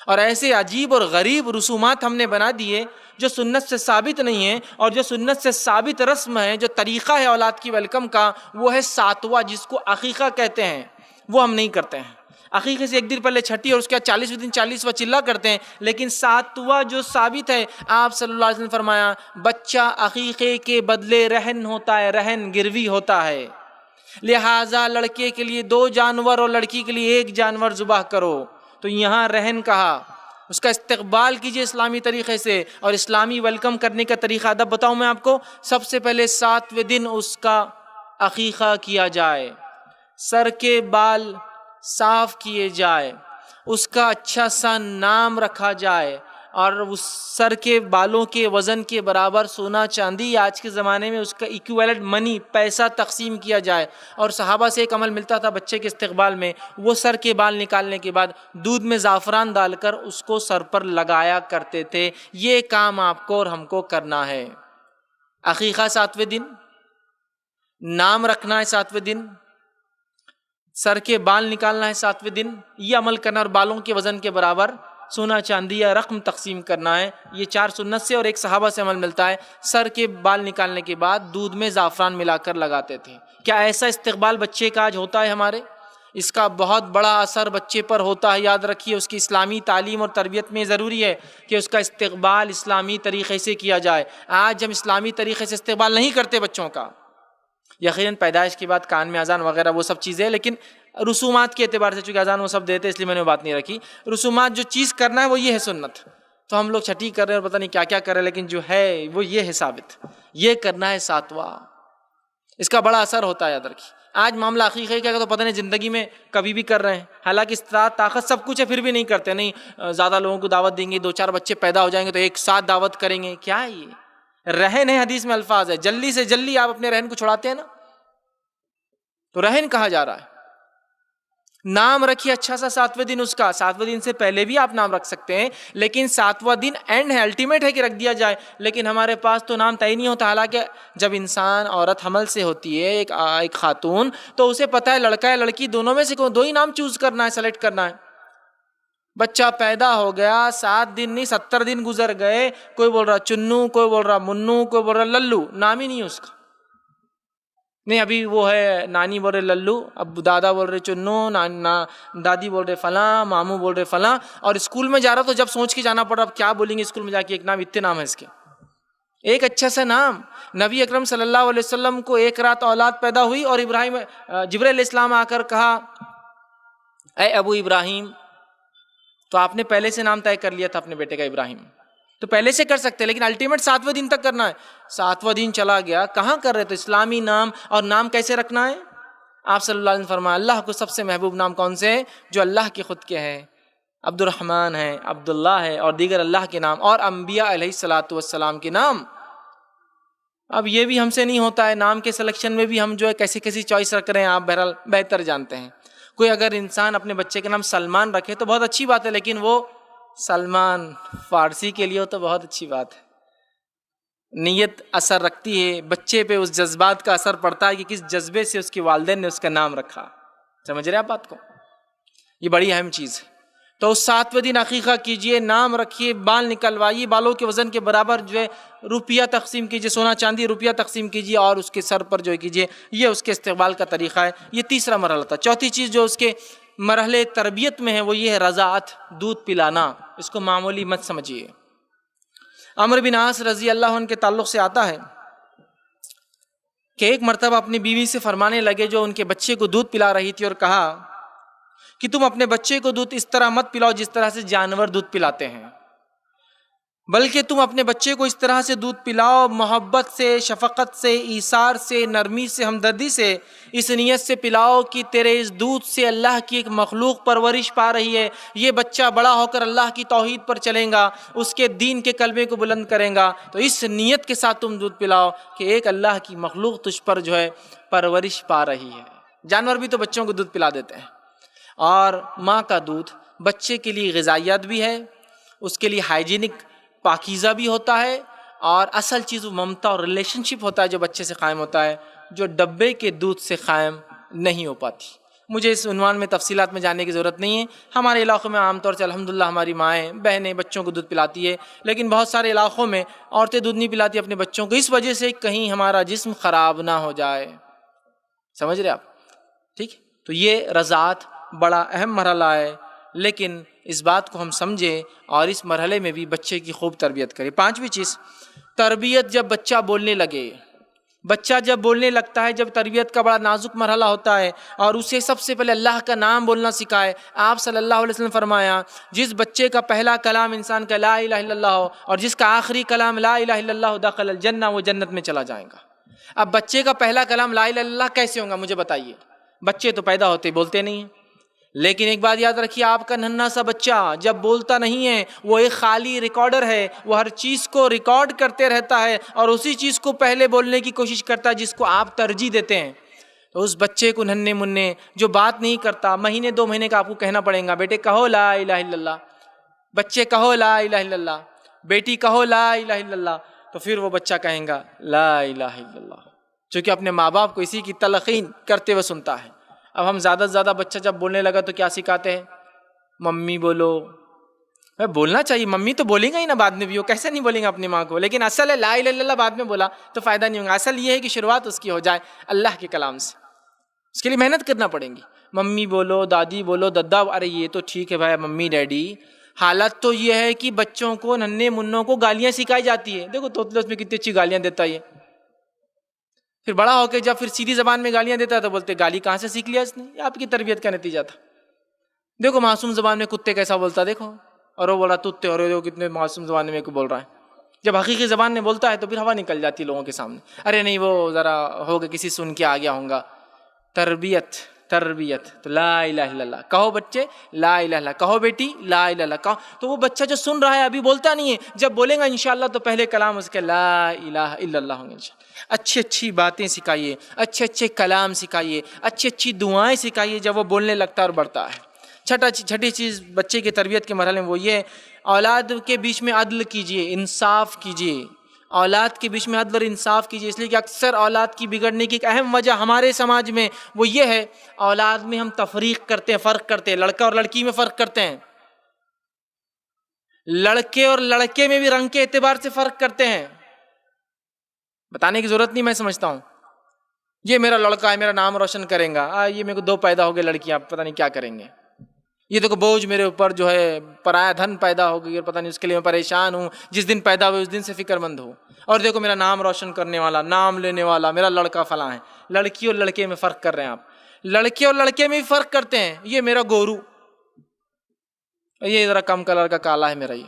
اور ایسے عجیب اور غریب رسومات ہم نے بنا دیے جو سنت سے ثابت نہیں ہیں، اور جو سنت سے ثابت رسم ہے، جو طریقہ ہے اولاد کی ویلکم کا، وہ ہے ساتواں، جس کو عقیقہ کہتے ہیں، وہ ہم نہیں کرتے ہیں۔ عقیقے سے ایک دن پہلے چھٹی اور اس کے بعد 40ویں دن 40واں چلا کرتے ہیں، لیکن ساتواں جو ثابت ہے، آپ صلی اللہ علیہ وسلم نے فرمایا بچہ عقیقے کے بدلے رہن ہوتا ہے، رہن گروی ہوتا ہے، لہٰذا لڑکے کے لیے 2 جانور اور لڑکی کے لیے 1 جانور ذبح کرو۔ تو یہاں رہن کہا، اس کا استقبال کیجئے اسلامی طریقے سے، اور اسلامی ویلکم کرنے کا طریقہ ادب بتاؤں میں آپ کو۔ سب سے پہلے 7ویں دن اس کا عقیقہ کیا جائے، سر کے بال صاف کیے جائے، اس کا اچھا سا نام رکھا جائے، اور اس سر کے بالوں کے وزن کے برابر سونا چاندی، آج کے زمانے میں اس کا ایکویلنٹ منی پیسہ تقسیم کیا جائے۔ اور صحابہ سے ایک عمل ملتا تھا بچے کے استقبال میں، وہ سر کے بال نکالنے کے بعد دودھ میں زعفران ڈال کر اس کو سر پر لگایا کرتے تھے۔ یہ کام آپ کو اور ہم کو کرنا ہے۔ عقیقہ 7ویں دن، نام رکھنا ہے 7ویں دن، سر کے بال نکالنا ہے 7ویں دن، یہ عمل کرنا، اور بالوں کے وزن کے برابر سونا چاندی یا رقم تقسیم کرنا ہے۔ یہ 4 سنت سے اور ایک صحابہ سے عمل ملتا ہے۔ سر کے بال نکالنے کے بعد دودھ میں زعفران ملا کر لگاتے تھے۔ کیا ایسا استقبال بچے کا آج ہوتا ہے ہمارے؟ اس کا بہت بڑا اثر بچے پر ہوتا ہے، یاد رکھیے۔ اس کی اسلامی تعلیم اور تربیت میں ضروری ہے کہ اس کا استقبال اسلامی طریقے سے کیا جائے۔ آج ہم اسلامی طریقے سے استقبال نہیں کرتے بچوں کا۔ یقیناً پیدائش کے بعد کان میں اذان وغیرہ وہ سب چیزیں، لیکن رسومات کے اعتبار سے چونکہ اذان وہ سب دیتے اس لیے میں نے بات نہیں رکھی۔ رسومات جو چیز کرنا ہے وہ یہ ہے سنت، تو ہم لوگ چھٹی کر رہے ہیں اور پتہ نہیں کیا کیا کر رہے ہیں، لیکن جو ہے وہ یہ ہے ثابت، یہ کرنا ہے 7واں۔ اس کا بڑا اثر ہوتا ہے، یاد رکھیے۔ آج معاملہ عقیقے کا تو پتہ نہیں زندگی میں کبھی بھی کر رہے ہیں، حالانکہ استطاعت طاقت سب کچھ ہے پھر بھی نہیں کرتے۔ نہیں زیادہ لوگوں کو دعوت دیں گے، 2-4 بچے پیدا ہو جائیں گے تو ایک ساتھ دعوت کریں گے، کیا ہے یہ رہن ہے؟ حدیث میں الفاظ ہے جلدی سے جلدی آپ اپنے رہن کو چھڑاتے ہیں نا، تو رہن کہا جا رہا ہے۔ نام رکھیے اچھا سا 7ویں دن اس کا، 7ویں دن سے پہلے بھی آپ نام رکھ سکتے ہیں، لیکن 7واں دن اینڈ ہے، الٹیمیٹ ہے کہ رکھ دیا جائے۔ لیکن ہمارے پاس تو نام طے نہیں ہوتا، حالانکہ جب انسان عورت حمل سے ہوتی ہے، ایک خاتون، تو اسے پتہ ہے لڑکا ہے لڑکی دونوں میں سے 2 ہی نام چوز کرنا ہے، سلیکٹ کرنا ہے۔ بچہ پیدا ہو گیا، 7 دن نہیں 70 دن گزر گئے، کوئی بول رہا چنو، کوئی بول رہا منو، کوئی بول رہا للو، نام ہی نہیں اس کا۔ نہیں ابھی وہ ہے نانی بول رہے للو، اب دادا بول رہے چنو، دادی بول رہے فلاں، ماموں بول رہے فلاں، اور اسکول میں جا رہا تو جب سوچ کے جانا پڑا اب کیا بولیں گے اسکول میں جا کے، ایک نام، اتنے نام ہے اس کے، ایک اچھا سا نام. نبی اکرم صلی اللہ علیہ وسلم کو ایک رات اولاد پیدا ہوئی اور جبرائیل علیہ السلام آ کر کہا اے ابو ابراہیم، تو آپ نے پہلے سے نام طے کر لیا تھا اپنے بیٹے کا ابراہیم، تو پہلے سے کر سکتے لیکن الٹیمیٹ 7ویں دن تک کرنا ہے. 7واں دن چلا گیا، کہاں کر رہے تو اسلامی نام، اور نام کیسے رکھنا ہے؟ آپ صلی اللہ علیہ وسلم فرمایا اللہ کو سب سے محبوب نام کون سے ہے؟ جو اللہ کے خود کے ہے، عبد الرحمن ہے، عبداللہ ہے، اور دیگر اللہ کے نام، اور انبیاء علیہ الصلاۃ والسلام کے نام. اب یہ بھی ہم سے نہیں ہوتا ہے، نام کے سلیکشن میں بھی ہم جو ہے کیسی چوائس رکھ رہے ہیں، آپ بہرحال بہتر جانتے ہیں. کوئی اگر انسان اپنے بچے کے نام سلمان رکھے تو بہت اچھی بات ہے، لیکن وہ سلمان فارسی کے لیے ہو تو بہت اچھی بات ہے. نیت اثر رکھتی ہے، بچے پہ اس جذبات کا اثر پڑتا ہے کہ کس جذبے سے اس کے والدین نے اس کا نام رکھا. سمجھ رہے آپ بات کو؟ یہ بڑی اہم چیز ہے. تو 7ویں دن عقیقہ کیجئے، نام رکھیے، بال نکلوائیے، بالوں کے وزن کے برابر جو ہے روپیہ تقسیم کیجئے، سونا چاندی روپیہ تقسیم کیجئے اور اس کے سر پر جو ہے کیجئے. یہ اس کے استقبال کا طریقہ ہے. یہ تیسرا مرحلہ تھا. چوتھی چیز جو اس کے مرحلے تربیت میں ہے وہ یہ ہے رضاعت، دودھ پلانا. اس کو معمولی مت سمجھیے. عمرو بن عاص رضی اللہ عنہ کے تعلق سے آتا ہے کہ ایک مرتبہ اپنی بیوی سے فرمانے لگے جو ان کے بچے کو دودھ پلا رہی تھی، اور کہا کہ تم اپنے بچے کو دودھ اس طرح مت پلاؤ جس طرح سے جانور دودھ پلاتے ہیں، بلکہ تم اپنے بچے کو اس طرح سے دودھ پلاؤ، محبت سے، شفقت سے، ایثار سے، نرمی سے، ہمدردی سے، اس نیت سے پلاؤ کہ تیرے اس دودھ سے اللہ کی ایک مخلوق پرورش پا رہی ہے، یہ بچہ بڑا ہو کر اللہ کی توحید پر چلیں گا، اس کے دین کے کلمے کو بلند کریں گا. تو اس نیت کے ساتھ تم دودھ پلاؤ کہ ایک اللہ کی مخلوق تجھ پر جو ہے پرورش پا رہی ہے. جانور بھی تو بچوں کو دودھ پلا دیتے ہیں، اور ماں کا دودھ بچے کے لیے غذائیت بھی ہے، اس کے لیے ہائیجینک پاکیزہ بھی ہوتا ہے، اور اصل چیز وہ ممتا اور ریلیشن شپ ہوتا ہے جو بچے سے قائم ہوتا ہے، جو ڈبے کے دودھ سے قائم نہیں ہو پاتی. مجھے اس عنوان میں تفصیلات میں جاننے کی ضرورت نہیں ہے. ہمارے علاقوں میں عام طور سے الحمدللہ ہماری مائیں بہنیں بچوں کو دودھ پلاتی ہے، لیکن بہت سارے علاقوں میں عورتیں دودھ نہیں پلاتی اپنے بچوں کو، اس وجہ سے کہیں ہمارا جسم خراب نہ ہو جائے. سمجھ رہے آپ؟ ٹھیک. تو یہ رضاعت بڑا اہم مرحلہ ہے، لیکن اس بات کو ہم سمجھیں اور اس مرحلے میں بھی بچے کی خوب تربیت کریں. 5ویں چیز، تربیت. جب بچہ بولنے لگے، بچہ جب بولنے لگتا ہے، جب تربیت کا بڑا نازک مرحلہ ہوتا ہے، اور اسے سب سے پہلے اللہ کا نام بولنا سکھائے. آپ صلی اللہ علیہ وسلم فرمایا جس بچے کا پہلا کلام انسان کا لا الہ الا اللہ ہو اور جس کا آخری کلام لا الہ الا اللہ دخل الجنہ، وہ جنت میں چلا جائے گا. اب بچے کا پہلا کلام لا الہ الا اللہ کیسے ہوگا مجھے بتائیے؟ بچے تو پیدا ہوتے بولتے نہیں ہیں، لیکن ایک بات یاد رکھیے، آپ کا ننھا سا بچہ جب بولتا نہیں ہے وہ ایک خالی ریکارڈر ہے، وہ ہر چیز کو ریکارڈ کرتے رہتا ہے اور اسی چیز کو پہلے بولنے کی کوشش کرتا ہے جس کو آپ ترجیح دیتے ہیں. تو اس بچے کو ننھے منھے جو بات نہیں کرتا، مہینے 2 مہینے کا آپ کو کہنا پڑے گا بیٹے کہو لا الہ الا اللہ، بچے کہو لا الہ الا اللہ، بیٹی کہو لا الہ الا اللہ، تو پھر وہ بچہ کہیں گا لا الہ الا اللہ، چونکہ اپنے ماں باپ کو اسی کی تلقین کرتے ہوئے سنتا ہے. اب ہم زیادہ سے زیادہ بچہ جب بولنے لگا تو کیا سکھاتے ہیں؟ ممی بولو. بولنا چاہیے، ممی تو بولیں گا ہی نا بعد میں بھی، وہ کیسے نہیں بولیں گا اپنی ماں کو، لیکن اصل ہے لا الہ الا اللہ بعد میں بولا تو فائدہ نہیں ہوگا. اصل یہ ہے کہ شروعات اس کی ہو جائے اللہ کے کلام سے، اس کے لیے محنت کرنا پڑیں گی. ممی بولو، دادی بولو، دادا، ارے یہ تو ٹھیک ہے بھائی ممی ڈیڈی. حالت تو یہ ہے کہ بچوں کو، ننھے منوں کو گالیاں سکھائی جاتی ہے. دیکھو توتلے اس میں کتنی اچھی گالیاں دیتا ہے، پھر بڑا ہو کے جب پھر سیدھی زبان میں گالیاں دیتا ہے تو بولتے گالی کہاں سے سیکھ لیا اس نے؟ یہ آپ کی تربیت کا نتیجہ تھا. دیکھو معصوم زبان میں کتے کیسا بولتا دیکھو، اور وہ بولا توتے، اور وہ کتنے معصوم زبان میں کو بول رہا ہے. جب حقیقی زبان میں بولتا ہے تو پھر ہوا نکل جاتی ہے لوگوں کے سامنے، ارے نہیں وہ ذرا ہوگا کسی سن کے آ گیا ہوں گا. تربیت تو لا الہ الا اللہ کہو بچے، لا الہ الا اللہ کہو بیٹی، لا الہ الا اللہ کہو. تو وہ بچہ جو سن رہا ہے ابھی بولتا نہیں ہے، جب بولے گا انشاءاللہ تو پہلے کلام اس کے لا الہ الا اللہ ہوں گے. اچھی اچھی باتیں سکھائیے، اچھے اچھے کلام سکھائیے، اچھی اچھی دعائیں سکھائیے جب وہ بولنے لگتا ہے اور بڑھتا ہے. چھٹی چیز بچے کی تربیت کے مرحلے میں وہ یہ، اولاد کے بیچ میں عدل کیجیے، انصاف کیجیے. اولاد کے بیچ میں عدل اور انصاف کیجیے، اس لیے کہ اکثر اولاد کی بگڑنے کی ایک اہم وجہ ہمارے سماج میں وہ یہ ہے، اولاد میں ہم تفریق کرتے ہیں، فرق کرتے ہیں، لڑکا اور لڑکی میں فرق کرتے ہیں، لڑکے اور لڑکے میں بھی رنگ کے اعتبار سے فرق کرتے ہیں. بتانے کی ضرورت نہیں، میں سمجھتا ہوں. یہ میرا لڑکا ہے، میرا نام روشن کرے گا، یہ میرے کو 2 پیدا ہو گئے لڑکیاں، پتہ نہیں کیا کریں گے، یہ دیکھو بوجھ میرے اوپر جو ہے پرایا دھن پیدا ہو گئی اور پتہ نہیں اس کے لیے میں پریشان ہوں، جس دن پیدا ہوئے اس دن سے فکر مند ہوں، اور دیکھو میرا نام روشن کرنے والا، نام لینے والا میرا لڑکا فلاں ہے۔ لڑکی اور لڑکے میں فرق کر رہے ہیں آپ، لڑکے اور لڑکے میں بھی فرق کرتے ہیں، یہ میرا گورو، یہ ذرا کم کلر کا کالا ہے میرا، یہ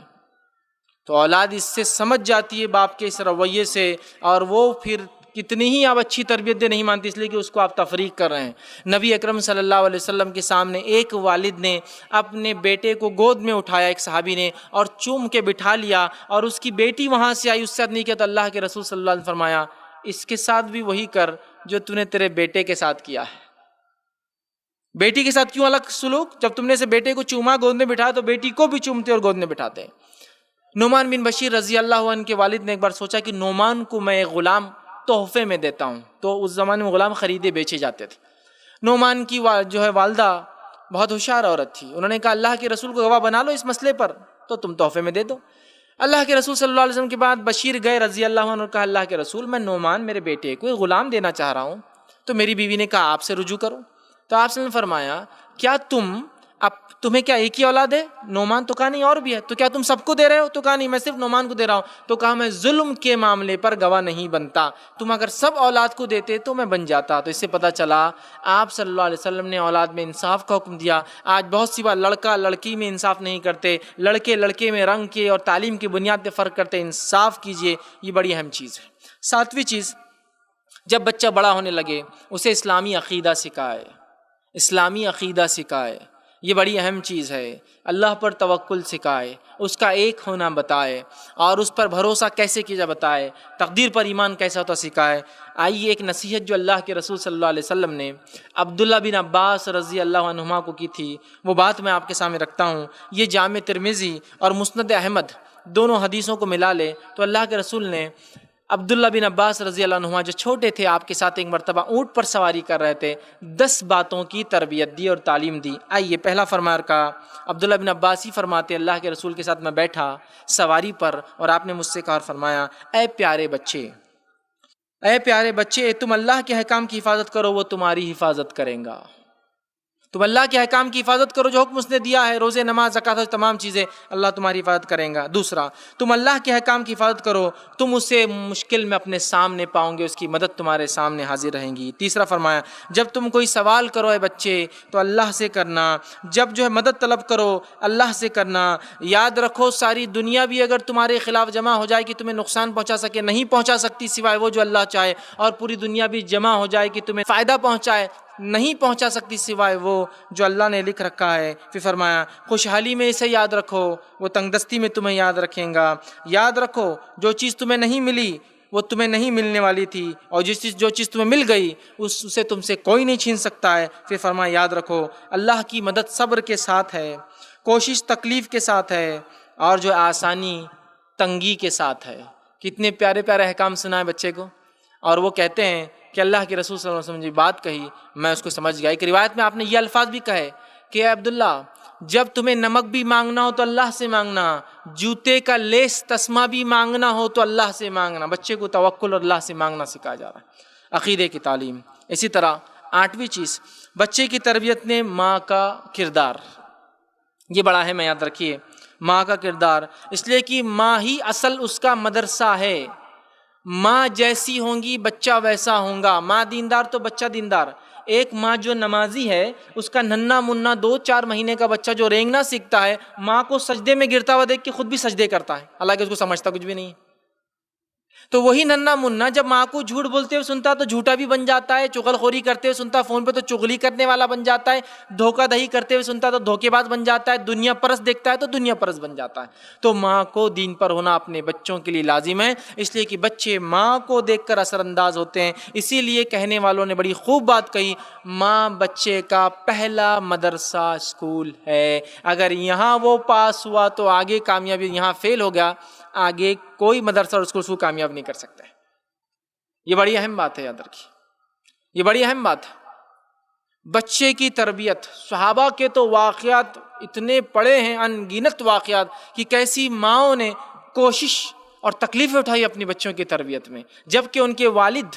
تو اولاد اس سے سمجھ جاتی ہے باپ کے اس رویے سے، اور وہ پھر کتنی ہی آپ اچھی تربیت دے نہیں مانتی، اس لیے کہ اس کو آپ تفریق کر رہے ہیں۔ نبی اکرم صلی اللہ علیہ وسلم کے سامنے ایک والد نے اپنے بیٹے کو گود میں اٹھایا، ایک صحابی نے، اور چوم کے بٹھا لیا، اور اس کی بیٹی وہاں سے آئی، اس سے نہیں کیا تو اللہ کے رسول صلی اللہ علیہ وسلم نے فرمایا اس کے ساتھ بھی وہی کر جو تو نے تیرے بیٹے کے ساتھ کیا ہے۔ بیٹی کے ساتھ کیوں الگ سلوک؟ جب تم نے اسے بیٹے کو چوما، گود میں بٹھایا، تو بیٹی کو بھی چومتے اور گود میں بٹھاتے۔ نعمان بن بشیر رضی اللہ عنہ کے والد نے ایک بار سوچا کہ نعمان کو میں ایک غلام تحفے میں دیتا ہوں، تو اس زمانے میں غلام خریدے بیچے جاتے تھے۔ نعمان کی جو ہے والدہ بہت ہوشیار عورت تھی، انہوں نے کہا اللہ کے رسول کو گواہ بنا لو اس مسئلے پر، تو تم تحفے میں دے دو۔ اللہ کے رسول صلی اللہ علیہ وسلم کے بعد بشیر گئے رضی اللہ عنہ اور کہا اللہ کے رسول میں نعمان میرے بیٹے کو ایک غلام دینا چاہ رہا ہوں، تو میری بیوی نے کہا آپ سے رجوع کرو، تو آپ نے فرمایا کیا تمہیں کیا ایک ہی اولاد ہے؟ نعمان تو کہا نہیں اور بھی ہے، تو کیا تم سب کو دے رہے ہو؟ تو کہا نہیں میں صرف نعمان کو دے رہا ہوں، تو کہا میں ظلم کے معاملے پر گواہ نہیں بنتا، تم اگر سب اولاد کو دیتے تو میں بن جاتا۔ تو اس سے پتہ چلا آپ صلی اللہ علیہ وسلم نے اولاد میں انصاف کا حکم دیا۔ آج بہت سی بار لڑکا لڑکی میں انصاف نہیں کرتے، لڑکے لڑکے میں رنگ کے اور تعلیم کی بنیاد پہ فرق کرتے، انصاف کیجئے، یہ بڑی اہم چیز ہے۔ 7ویں چیز، جب بچہ بڑا ہونے لگے اسے اسلامی عقیدہ سکھائے، اسلامی عقیدہ سکھائے، یہ بڑی اہم چیز ہے۔ اللہ پر توکل سکھائے، اس کا ایک ہونا بتائے، اور اس پر بھروسہ کیسے کیا جائے بتائے، تقدیر پر ایمان کیسا ہوتا سکھائے۔ آئیے ایک نصیحت جو اللہ کے رسول صلی اللہ علیہ وسلم نے عبداللہ بن عباس رضی اللہ عنہما کو کی تھی، وہ بات میں آپ کے سامنے رکھتا ہوں۔ یہ جامع ترمذی اور مسند احمد دونوں حدیثوں کو ملا لے تو اللہ کے رسول نے عبداللہ بن عباس رضی اللہ عنہما جو چھوٹے تھے آپ کے ساتھ ایک مرتبہ اونٹ پر سواری کر رہے تھے، 10 باتوں کی تربیت دی اور تعلیم دی۔ آئیے پہلا فرمان کا عبداللہ بن عباس ہی فرماتے اللہ کے رسول کے ساتھ میں بیٹھا سواری پر، اور آپ نے مجھ سے کہا اور فرمایا اے پیارے بچے، اے پیارے بچے، تم اللہ کے احکام کی حفاظت کرو وہ تمہاری حفاظت کریں گا۔ تم اللہ کے احکام کی حفاظت کرو جو حکم اس نے دیا ہے، روزے نماز زکوٰۃ اور تمام چیزیں، اللہ تمہاری حفاظت کریں گا۔ دوسرا، تم اللہ کے احکام کی حفاظت کرو، تم اسے مشکل میں اپنے سامنے پاؤ گے، اس کی مدد تمہارے سامنے حاضر رہیں گی۔ تیسرا فرمایا جب تم کوئی سوال کرو اے بچے تو اللہ سے کرنا، جب جو ہے مدد طلب کرو اللہ سے کرنا۔ یاد رکھو ساری دنیا بھی اگر تمہارے خلاف جمع ہو جائے کہ تمہیں نقصان پہنچا سکے، نہیں پہنچا سکتی سوائے وہ جو اللہ چاہے، اور پوری دنیا بھی جمع ہو جائے کہ تمہیں فائدہ پہنچائے، نہیں پہنچا سکتی سوائے وہ جو اللہ نے لکھ رکھا ہے۔ پھر فرمایا خوشحالی میں اسے یاد رکھو، وہ تنگ دستی میں تمہیں یاد رکھیں گا۔ یاد رکھو جو چیز تمہیں نہیں ملی وہ تمہیں نہیں ملنے والی تھی، اور جو چیز تمہیں مل گئی اسے تم سے کوئی نہیں چھین سکتا ہے۔ پھر فرمایا یاد رکھو اللہ کی مدد صبر کے ساتھ ہے، کوشش تکلیف کے ساتھ ہے، اور جو آسانی تنگی کے ساتھ ہے۔ کتنے پیارے پیارے احکام سنائے بچے کو، اور وہ کہتے ہیں کہ اللہ کے رسول صلی اللہ علیہ وسلم نے بات کہی میں اس کو سمجھ گیا۔ ایک روایت میں آپ نے یہ الفاظ بھی کہے کہ اے عبداللہ جب تمہیں نمک بھی مانگنا ہو تو اللہ سے مانگنا، جوتے کا لیس تسمہ بھی مانگنا ہو تو اللہ سے مانگنا۔ بچے کو توکل اور اللہ سے مانگنا سکھایا جا رہا ہے، عقیدے کی تعلیم۔ اسی طرح 8ویں چیز، بچے کی تربیت میں ماں کا کردار، یہ بڑا اہم ہے، یاد رکھیے ماں کا کردار، اس لیے کہ ماں ہی اصل اس کا مدرسہ ہے۔ ماں جیسی ہوں گی بچہ ویسا ہوگا، ماں دیندار تو بچہ دیندار۔ ایک ماں جو نمازی ہے اس کا ننھا منا 2-4 مہینے کا بچہ جو رینگنا سیکھتا ہے، ماں کو سجدے میں گرتا ہوا دیکھ کے خود بھی سجدے کرتا ہے، حالانکہ اس کو سمجھتا کچھ بھی نہیں ہے۔ تو وہی ننھا منا جب ماں کو جھوٹ بولتے ہوئے سنتا تو جھوٹا بھی بن جاتا ہے، چغل خوری کرتے ہوئے سنتا فون پہ تو چغلی کرنے والا بن جاتا ہے، دھوکہ دہی کرتے ہوئے سنتا تو دھوکے باز بن جاتا ہے، دنیا پرست دیکھتا ہے تو دنیا پرست بن جاتا ہے۔ تو ماں کو دین پر ہونا اپنے بچوں کے لیے لازم ہے، اس لیے کہ بچے ماں کو دیکھ کر اثر انداز ہوتے ہیں۔ اسی لیے کہنے والوں نے بڑی خوب بات کہی، ماں بچے کا پہلا مدرسہ اسکول ہے۔ اگر یہاں وہ پاس ہوا تو آگے کامیابی، یہاں فیل ہو گیا آگے کوئی مدرسہ اور اسکول کو کامیاب نہیں کر سکتا ہے۔ یہ بڑی اہم بات ہے، یاد رکھیے یہ بڑی اہم بات ہے۔ بچے کی تربیت، صحابہ کے تو واقعات اتنے پڑے ہیں، ان گنت واقعات، کہ کیسی ماؤں نے کوشش اور تکلیفیں اٹھائی اپنی بچوں کی تربیت میں، جبکہ ان کے والد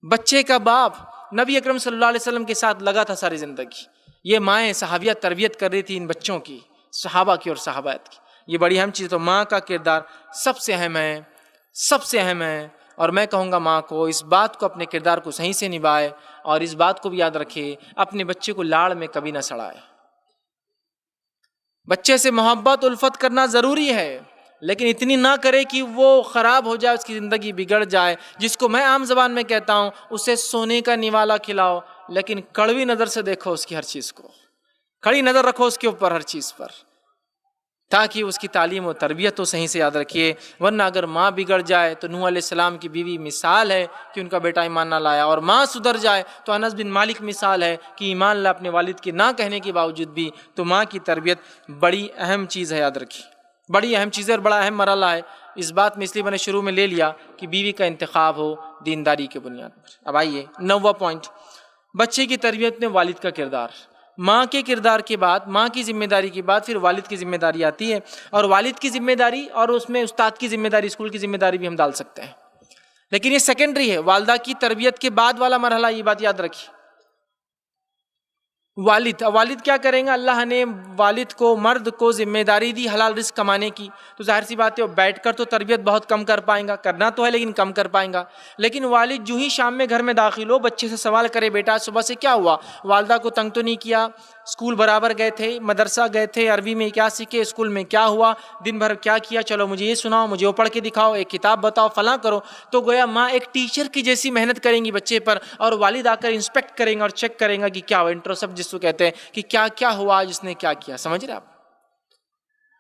بچے کا باپ نبی اکرم صلی اللہ علیہ وسلم کے ساتھ لگا تھا ساری زندگی. یہ مائیں صحابیہ تربیت کر رہی تھی ان بچوں کی، صحابہ کی اور صحابات کی. یہ بڑی اہم چیز. تو ماں کا کردار سب سے اہم ہے، سب سے اہم ہے. اور میں کہوں گا ماں کو اس بات کو، اپنے کردار کو صحیح سے نبھائے، اور اس بات کو بھی یاد رکھے اپنے بچے کو لاڑ میں کبھی نہ سڑائے. بچے سے محبت الفت کرنا ضروری ہے، لیکن اتنی نہ کرے کہ وہ خراب ہو جائے، اس کی زندگی بگڑ جائے. جس کو میں عام زبان میں کہتا ہوں، اسے سونے کا نوالا کھلاؤ، لیکن کڑوی نظر سے دیکھو اس کی ہر چیز کو، کڑی نظر رکھو اس کے اوپر ہر چیز پر، تاکہ اس کی تعلیم و تربیت تو صحیح سے یاد رکھیے. ورنہ اگر ماں بگڑ جائے تو نوح علیہ السلام کی بیوی مثال ہے کہ ان کا بیٹا ایمان نہ لایا، اور ماں سدھر جائے تو انس بن مالک مثال ہے کہ ایمان لا اپنے والد کے نہ کہنے کے باوجود بھی. تو ماں کی تربیت بڑی اہم چیز ہے، یاد رکھیے، بڑی اہم چیز ہے اور بڑا اہم مرحلہ ہے. اس بات میں اس لیے میں نے شروع میں لے لیا کہ بیوی کا انتخاب ہو دینداری کے بنیاد پر. اب آئیے 9واں پوائنٹ، بچے کی تربیت میں والد کا کردار. ماں کے کردار کے بعد، ماں کی ذمہ داری کے بعد پھر والد کی ذمہ داری آتی ہے. اور والد کی ذمہ داری اور اس میں استاد کی ذمہ داری، اسکول کی ذمہ داری بھی ہم ڈال سکتے ہیں، لیکن یہ سیکنڈری ہے. والدہ کی تربیت کے بعد والا مرحلہ، یہ بات یاد رکھیے، والد کیا کریں گے؟ اللہ نے والد کو، مرد کو ذمہ داری دی حلال رزق کمانے کی. تو ظاہر سی بات ہے وہ بیٹھ کر تو تربیت بہت کم کر پائیں گا، کرنا تو ہے لیکن کم کر پائیں گا. لیکن والد جو ہی شام میں گھر میں داخل ہو، بچے سے سوال کرے، بیٹا صبح سے کیا ہوا؟ والدہ کو تنگ تو نہیں کیا؟ اسکول برابر گئے تھے، مدرسہ گئے تھے، عربی میں کیا سیکھے، اسکول میں کیا ہوا، دن بھر کیا کیا، چلو مجھے یہ سناؤ، مجھے وہ پڑھ کے دکھاؤ، ایک کتاب بتاؤ، فلاں کرو. تو گویا ماں ایک ٹیچر کی جیسی محنت کریں گی بچے پر، اور والد آ کر انسپیکٹ کریں گا اور چیک کریں گا کہ کیا ہوا، انٹروسپٹ جس کو کہتے ہیں کہ کیا کیا ہوا، جس نے کیا کیا. سمجھ رہے آپ؟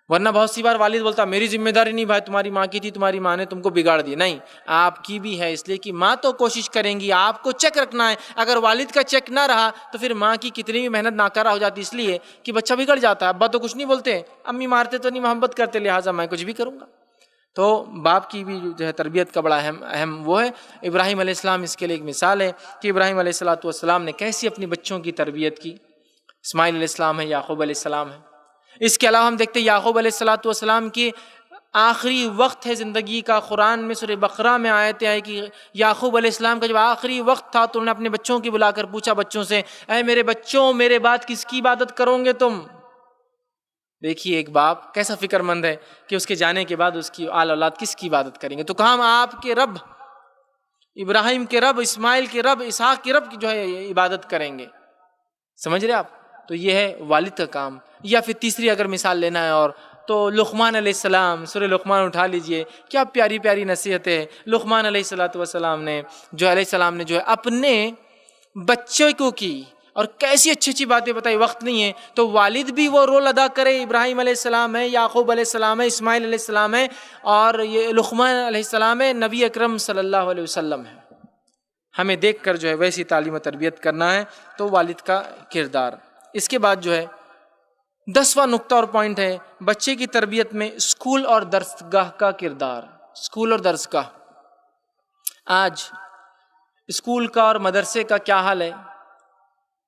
ورنہ بہت سی بار والد بولتا میری ذمہ داری نہیں بھائی، تمہاری ماں کی تھی، تمہاری ماں نے تم کو بگاڑ دیا. نہیں، آپ کی بھی ہے، اس لیے کہ ماں تو کوشش کریں گی، آپ کو چیک رکھنا ہے. اگر والد کا چیک نہ رہا تو پھر ماں کی کتنی بھی محنت ناکارہ ہو جاتی، اس لیے کہ بچہ بگڑ جاتا ہے. ابا تو کچھ نہیں بولتے، امی مارتے تو نہیں، محبت کرتے، لہٰذا میں کچھ بھی کروں گا. تو باپ کی بھی جو ہے تربیت کا بڑا اہم وہ ہے. ابراہیم علیہ السلام اس کے لیے ایک مثال ہے کہ ابراہیم علیہ السلام نے کیسی اپنی بچوں کی تربیت کی. اسماعیل علیہ السلام ہے، یعقوب علیہ السلام ہے. اس کے علاوہ ہم دیکھتے ہیں یعقوب علیہ السلام کی آخری وقت ہے زندگی کا. قرآن میں سورہ بقرہ میں آیتیں آئی کہ یعقوب علیہ السلام کا جب آخری وقت تھا تو انہوں نے اپنے بچوں کی بلا کر پوچھا بچوں سے، اے میرے بچوں، میرے بعد کس کی عبادت کرو گے تم؟ دیکھیے ایک باپ کیسا فکر مند ہے کہ اس کے جانے کے بعد اس کی آل اولاد کس کی عبادت کریں گے. تو کہا ہم آپ کے رب ابراہیم کے رب، اسماعیل کے رب، اسحاق کے رب کی جو ہے عبادت کریں گے. سمجھ رہے آپ؟ تو یہ ہے والد کا کام. یا پھر تیسری اگر مثال لینا ہے اور تو لقمان علیہ السلام، سورہ لقمان اٹھا لیجئے، کیا پیاری پیاری نصیحت ہے. لقمان علیہ السلام نے جو ہے اپنے بچے کو کی، اور کیسی اچھی اچھی باتیں بتائی. وقت نہیں ہے تو والد بھی وہ رول ادا کرے. ابراہیم علیہ السلام ہے، یعقوب علیہ السلام ہے، اسماعیل علیہ السلام ہے، اور یہ لقمان علیہ السلام ہے، نبی اکرم صلی اللہ علیہ وسلم ہے. ہمیں دیکھ کر جو ہے ویسی تعلیم و تربیت کرنا ہے. تو والد کا کردار. اس کے بعد جو ہے 10واں نقطہ اور پوائنٹ ہے بچے کی تربیت میں اسکول اور درسگاہ کا کردار. اسکول اور درسگاہ. آج اسکول کا اور مدرسے کا کیا حال ہے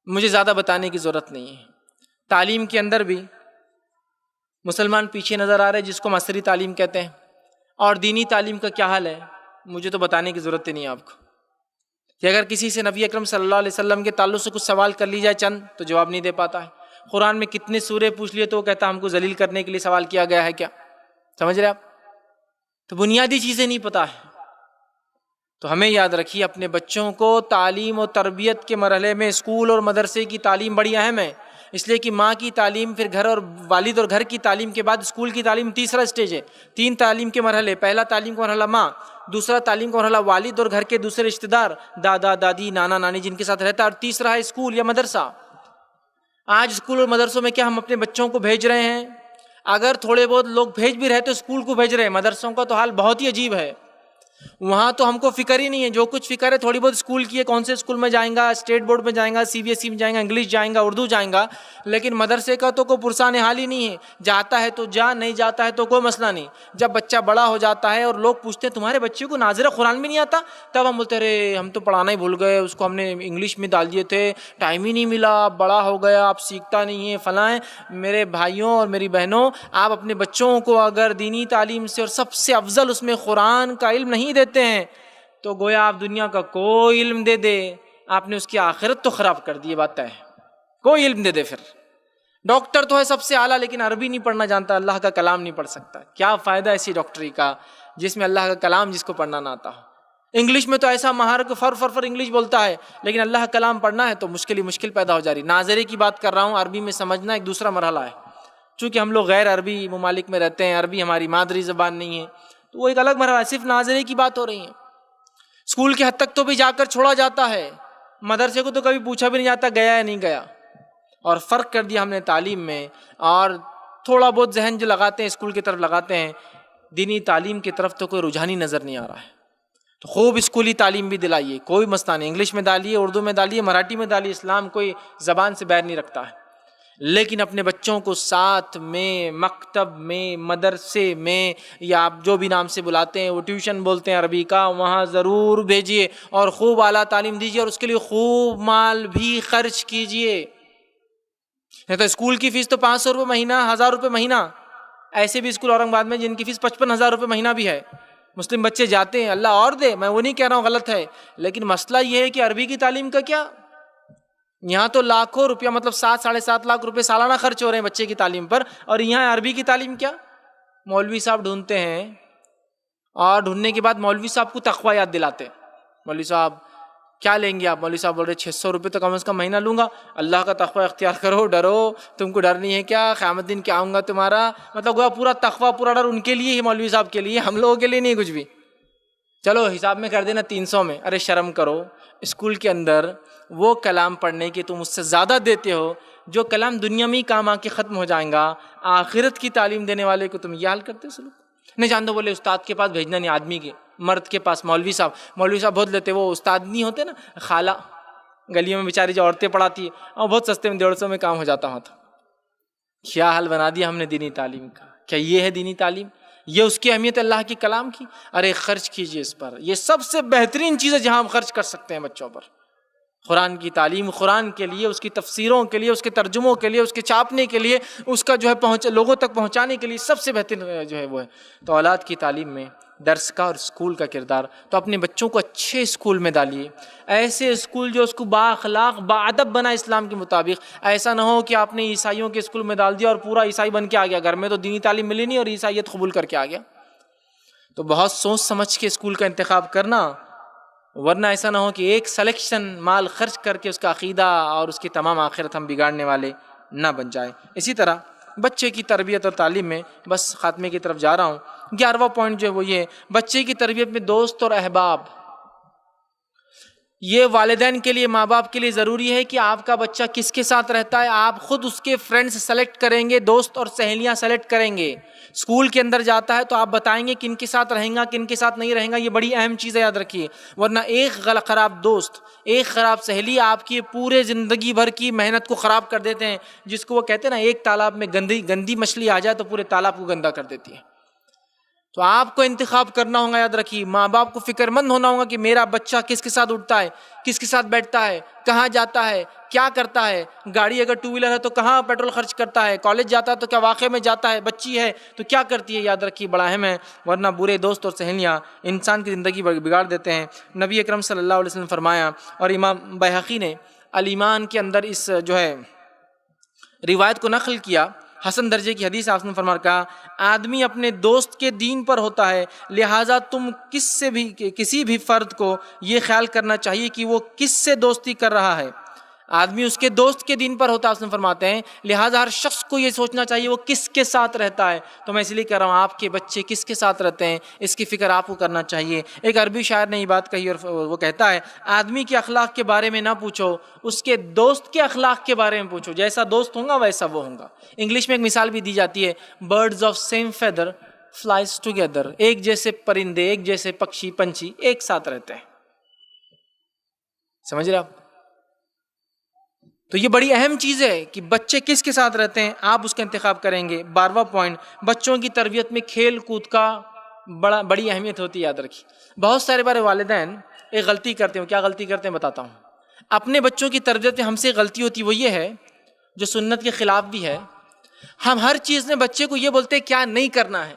مجھے زیادہ بتانے کی ضرورت نہیں ہے. تعلیم کے اندر بھی مسلمان پیچھے نظر آ رہے جس کو عصری تعلیم کہتے ہیں. اور دینی تعلیم کا کیا حال ہے مجھے تو بتانے کی ضرورت ہی نہیں ہے آپ کو، کہ اگر کسی سے نبی اکرم صلی اللہ علیہ وسلم کے تعلق سے کچھ سوال کر لی جائے چند تو جواب نہیں دے پاتا ہے. قرآن میں کتنے سورے پوچھ لیے تو وہ کہتا ہم کو ذلیل کرنے کے لیے سوال کیا گیا ہے کیا. سمجھ رہے آپ؟ تو بنیادی چیزیں نہیں پتہ ہے. تو ہمیں یاد رکھیے اپنے بچوں کو تعلیم و تربیت کے مرحلے میں اسکول اور مدرسے کی تعلیم بڑی اہم ہے. اس لیے کہ ماں کی تعلیم، پھر گھر اور والد اور گھر کی تعلیم کے بعد اسکول کی تعلیم تیسرا سٹیج ہے. 3 تعلیم کے مرحلے. پہلا تعلیم کا مرحلہ ماں، دوسرا تعلیم کا مرحلہ والد اور گھر کے دوسرے رشتہ دار، دادا دادی نانا نانی جن کے ساتھ رہتا ہے، اور تیسرا ہے اسکول یا مدرسہ. آج اسکول اور مدرسوں میں کیا ہم اپنے بچوں کو بھیج رہے ہیں؟ اگر تھوڑے بہت لوگ بھیج بھی رہے تو اسکول کو بھیج رہے ہیں. مدرسوں کا تو حال بہت ہی عجیب ہے. وہاں تو ہم کو فکر ہی نہیں ہے، جو کچھ فکر ہے تھوڑی بہت اسکول کی ہے، کون سے اسکول میں جائیں گا، اسٹیٹ بورڈ میں جائیں گا، CBSE میں جائیں گا، انگلش جائیں گا، اردو جائیں گا. لیکن مدرسے کا تو کوئی پرسان حال ہی نہیں ہے. جاتا ہے تو جا، نہیں جاتا ہے تو کوئی مسئلہ نہیں. جب بچہ بڑا ہو جاتا ہے اور لوگ پوچھتے ہیں تمہارے بچے کو ناظر قرآن بھی نہیں آتا، تب ہم بولتے رہے ہم تو پڑھانا ہی بھول گئے، اس کو ہم نے انگلش میں ڈال دیے تھے، ٹائم ہی نہیں ملا، اب بڑا ہو گیا، اب سیکھتا نہیں ہے، فلاں. میرے بھائیوں اور میری بہنوں، آپ اپنے بچوں کو اگر دینی تعلیم سے اور سب سے افضل اس میں قرآن کا علم نہیں دیتے ہیں تو گویا آپ دنیا کا کوئی علم دے دے آپ نے اس کی آخرت تو خراب کر دی، یہ بات طے ہے۔ کوئی علم دے دے، پھر ڈاکٹر تو ہے سب سے اعلیٰ لیکن عربی نہیں پڑھنا جانتا، اللہ کا کلام نہیں پڑھ سکتا، کیا فائدہ ایسی ڈاکٹری کا جس میں اللہ کا کلام جس کو پڑھنا نہ آتا ہو۔ انگلش میں تو ایسا ماہر کہ فر انگلش بولتا ہے، لیکن اللہ کا کلام پڑھنا ہے تو مشکل ہی مشکل پیدا ہو جا رہی۔ ناظرے کی بات کر رہا ہوں، عربی میں سمجھنا ایک دوسرا مرحلہ ہے، چونکہ ہم لوگ غیر عربی ممالک میں رہتے ہیں، عربی ہماری مادری زبان نہیں ہے، تو وہ ایک الگ مرحلہ ہے، صرف ناظرے کی بات ہو رہی ہے۔ اسکول کی حد تک تو بھی جا کر چھوڑا جاتا ہے، مدرسے کو تو کبھی پوچھا بھی نہیں جاتا گیا یا نہیں گیا، اور فرق کر دیا ہم نے تعلیم میں، اور تھوڑا بہت ذہن جو لگاتے ہیں اسکول کی طرف لگاتے ہیں، دینی تعلیم کی طرف تو کوئی رجحان ہی نظر نہیں آ رہا ہے۔ تو خوب اسکولی تعلیم بھی دلائیے، کوئی مسئلہ نہیں، انگلش میں ڈالیے، اردو میں ڈالیے، مراٹھی میں ڈالیے، اسلام کوئی زبان سے باہر نہیں رکھتا ہے، لیکن اپنے بچوں کو ساتھ میں مکتب میں، مدرسے میں، یا آپ جو بھی نام سے بلاتے ہیں، وہ ٹیوشن بولتے ہیں عربی کا، وہاں ضرور بھیجیے اور خوب اعلیٰ تعلیم دیجیے، اور اس کے لیے خوب مال بھی خرچ کیجیے۔ نہیں تو اسکول کی فیس تو 500 روپے مہینہ، 1000 روپے مہینہ، ایسے بھی اسکول اورنگ آباد میں جن کی فیس 55,000 روپے مہینہ بھی ہے، مسلم بچے جاتے ہیں، اللہ اور دے، میں وہ نہیں کہہ رہا ہوں غلط ہے، لیکن مسئلہ یہ ہے کہ عربی کی تعلیم کا کیا؟ یہاں تو لاکھوں روپیہ، مطلب 7-7.5 لاکھ روپے سالانہ خرچ ہو رہے ہیں بچے کی تعلیم پر، اور یہاں عربی کی تعلیم کیا؟ مولوی صاحب ڈھونڈتے ہیں، اور ڈھونڈنے کے بعد مولوی صاحب کو تقویٰ یاد دلاتے ہیں۔ مولوی صاحب کیا لیں گے آپ؟ مولوی صاحب بول رہے 600 روپے تو کم از کم مہینہ لوں گا، اللہ کا تقویٰ اختیار کرو، ڈرو، تم کو ڈر نہیں ہے کیا؟ قیامت دن کیا آؤں گا تمہارا، مطلب وہ پورا تقویٰ، پورا ڈر ان کے لیے ہی، مولوی صاحب کے لیے، ہم لوگوں کے لیے نہیں کچھ بھی۔ چلو حساب میں کر دینا 300 میں، ارے شرم کرو، اسکول کے اندر وہ کلام پڑھنے کے تم اس سے زیادہ دیتے ہو جو کلام دنیا میں ہی کام آ کے ختم ہو جائیں گا، آخرت کی تعلیم دینے والے کو تم یہ حال کرتے سلوک نہیں جانتے۔ بولے استاد کے پاس بھیجنا نہیں، آدمی کے، مرد کے پاس، مولوی صاحب بہت لیتے، وہ استاد نہیں ہوتے نا، خالہ گلیوں میں بیچاری جو عورتیں پڑھاتی ہیں، اور بہت سستے میں 150 میں کام ہو جاتا ہوں۔ تو کیا حال بنا دیا ہم نے دینی تعلیم کا؟ کیا یہ ہے دینی تعلیم؟ یہ اس کی اہمیت اللہ کی کلام کی؟ ارے خرچ کیجئے اس پر، یہ سب سے بہترین چیز ہے جہاں ہم خرچ کر سکتے ہیں بچوں پر۔ قرآن کی تعلیم، قرآن کے لیے، اس کی تفسیروں کے لیے، اس کے ترجموں کے لیے، اس کے چھاپنے کے لیے، اس کا جو ہے لوگوں تک پہنچانے کے لیے سب سے بہترین جو ہے وہ ہے۔ تو اولاد کی تعلیم میں درس کا اور اسکول کا کردار، تو اپنے بچوں کو اچھے اسکول میں ڈالیے، ایسے اسکول جو اس کو با اخلاق با ادب بنا اسلام کے مطابق۔ ایسا نہ ہو کہ آپ نے عیسائیوں کے اسکول میں ڈال دیا اور پورا عیسائی بن کے آ گیا، گھر میں تو دینی تعلیم ملی نہیں اور عیسائیت قبول کر کے آ گیا۔ تو بہت سوچ سمجھ کے اسکول کا انتخاب کرنا، ورنہ ایسا نہ ہو کہ ایک سلیکشن مال خرچ کر کے اس کا عقیدہ اور اس کی تمام آخرت ہم بگاڑنے والے نہ بن جائیں۔ اسی طرح بچے کی تربیت اور تعلیم میں، بس خاتمے کی طرف جا رہا ہوں، 11واں پوائنٹ جو ہے وہ یہ ہے، بچے کی تربیت میں دوست اور احباب۔ یہ والدین کے لیے، ماں باپ کے لیے ضروری ہے کہ آپ کا بچہ کس کے ساتھ رہتا ہے، آپ خود اس کے فرینڈز سلیکٹ کریں گے، دوست اور سہیلیاں سلیکٹ کریں گے۔ اسکول کے اندر جاتا ہے تو آپ بتائیں گے کن کے ساتھ رہیں گا، کن کے ساتھ نہیں رہیں گا، یہ بڑی اہم چیز ہے، یاد رکھیے، ورنہ ایک خراب دوست، ایک خراب سہیلی آپ کی پورے زندگی بھر کی محنت کو خراب کر دیتے ہیں۔ جس کو وہ کہتے ہیں نا، ایک تالاب میں گندی مچھلی آ جائے تو پورے تالاب کو گندا کر دیتی ہے۔ تو آپ کو انتخاب کرنا ہوگا، یاد رکھیے، ماں باپ کو فکر مند ہونا ہوگا کہ میرا بچہ کس کے ساتھ اٹھتا ہے، کس کے ساتھ بیٹھتا ہے، کہاں جاتا ہے، کیا کرتا ہے، گاڑی اگر 2 ویلر ہے تو کہاں پیٹرول خرچ کرتا ہے، کالج جاتا ہے تو کیا واقعے میں جاتا ہے، بچی ہے تو کیا کرتی ہے، یاد رکھیے بڑا اہم ہے، ورنہ برے دوست اور سہیلیاں انسان کی زندگی بگاڑ دیتے ہیں۔ نبی اکرم صلی اللہ علیہ وسلم فرمایا، اور امام بیہقی نے الایمان کے اندر اس جو ہے روایت کو نقل کیا، حسن درجے کی حدیث، آپ نے فرمایا، کہا آدمی اپنے دوست کے دین پر ہوتا ہے، لہٰذا تم کسی بھی فرد کو یہ خیال کرنا چاہیے کہ وہ کس سے دوستی کر رہا ہے، آدمی اس کے دوست کے دین پر ہوتا ہے، آپ نے فرماتے ہیں، لہٰذا ہر شخص کو یہ سوچنا چاہیے وہ کس کے ساتھ رہتا ہے۔ تو میں اس لیے کہہ رہا ہوں، آپ کے بچے کس کے ساتھ رہتے ہیں اس کی فکر آپ کو کرنا چاہیے۔ ایک عربی شاعر نے یہ بات کہی، اور وہ کہتا ہے، آدمی کے اخلاق کے بارے میں نہ پوچھو، اس کے دوست کے اخلاق کے بارے میں پوچھو، جیسا دوست ہوگا ویسا وہ ہوگا۔ انگلش میں ایک مثال بھی دی جاتی ہے، birds of same feather flies together, ایک جیسے پرندے، ایک جیسے پنچھی ایک ساتھ رہتے ہیں۔ سمجھ رہے آپ؟ تو یہ بڑی اہم چیز ہے کہ بچے کس کے ساتھ رہتے ہیں، آپ اس کا انتخاب کریں گے۔ 12واں پوائنٹ، بچوں کی تربیت میں کھیل کود کا بڑی اہمیت ہوتی ہے، یاد رکھیے۔ بہت سارے بارے والدین ایک غلطی کرتے ہیں، کیا غلطی کرتے ہیں بتاتا ہوں۔ اپنے بچوں کی تربیت میں ہم سے غلطی ہوتی وہ یہ ہے، جو سنت کے خلاف بھی ہے، ہم ہر چیز میں بچے کو یہ بولتے ہیں کیا نہیں کرنا ہے،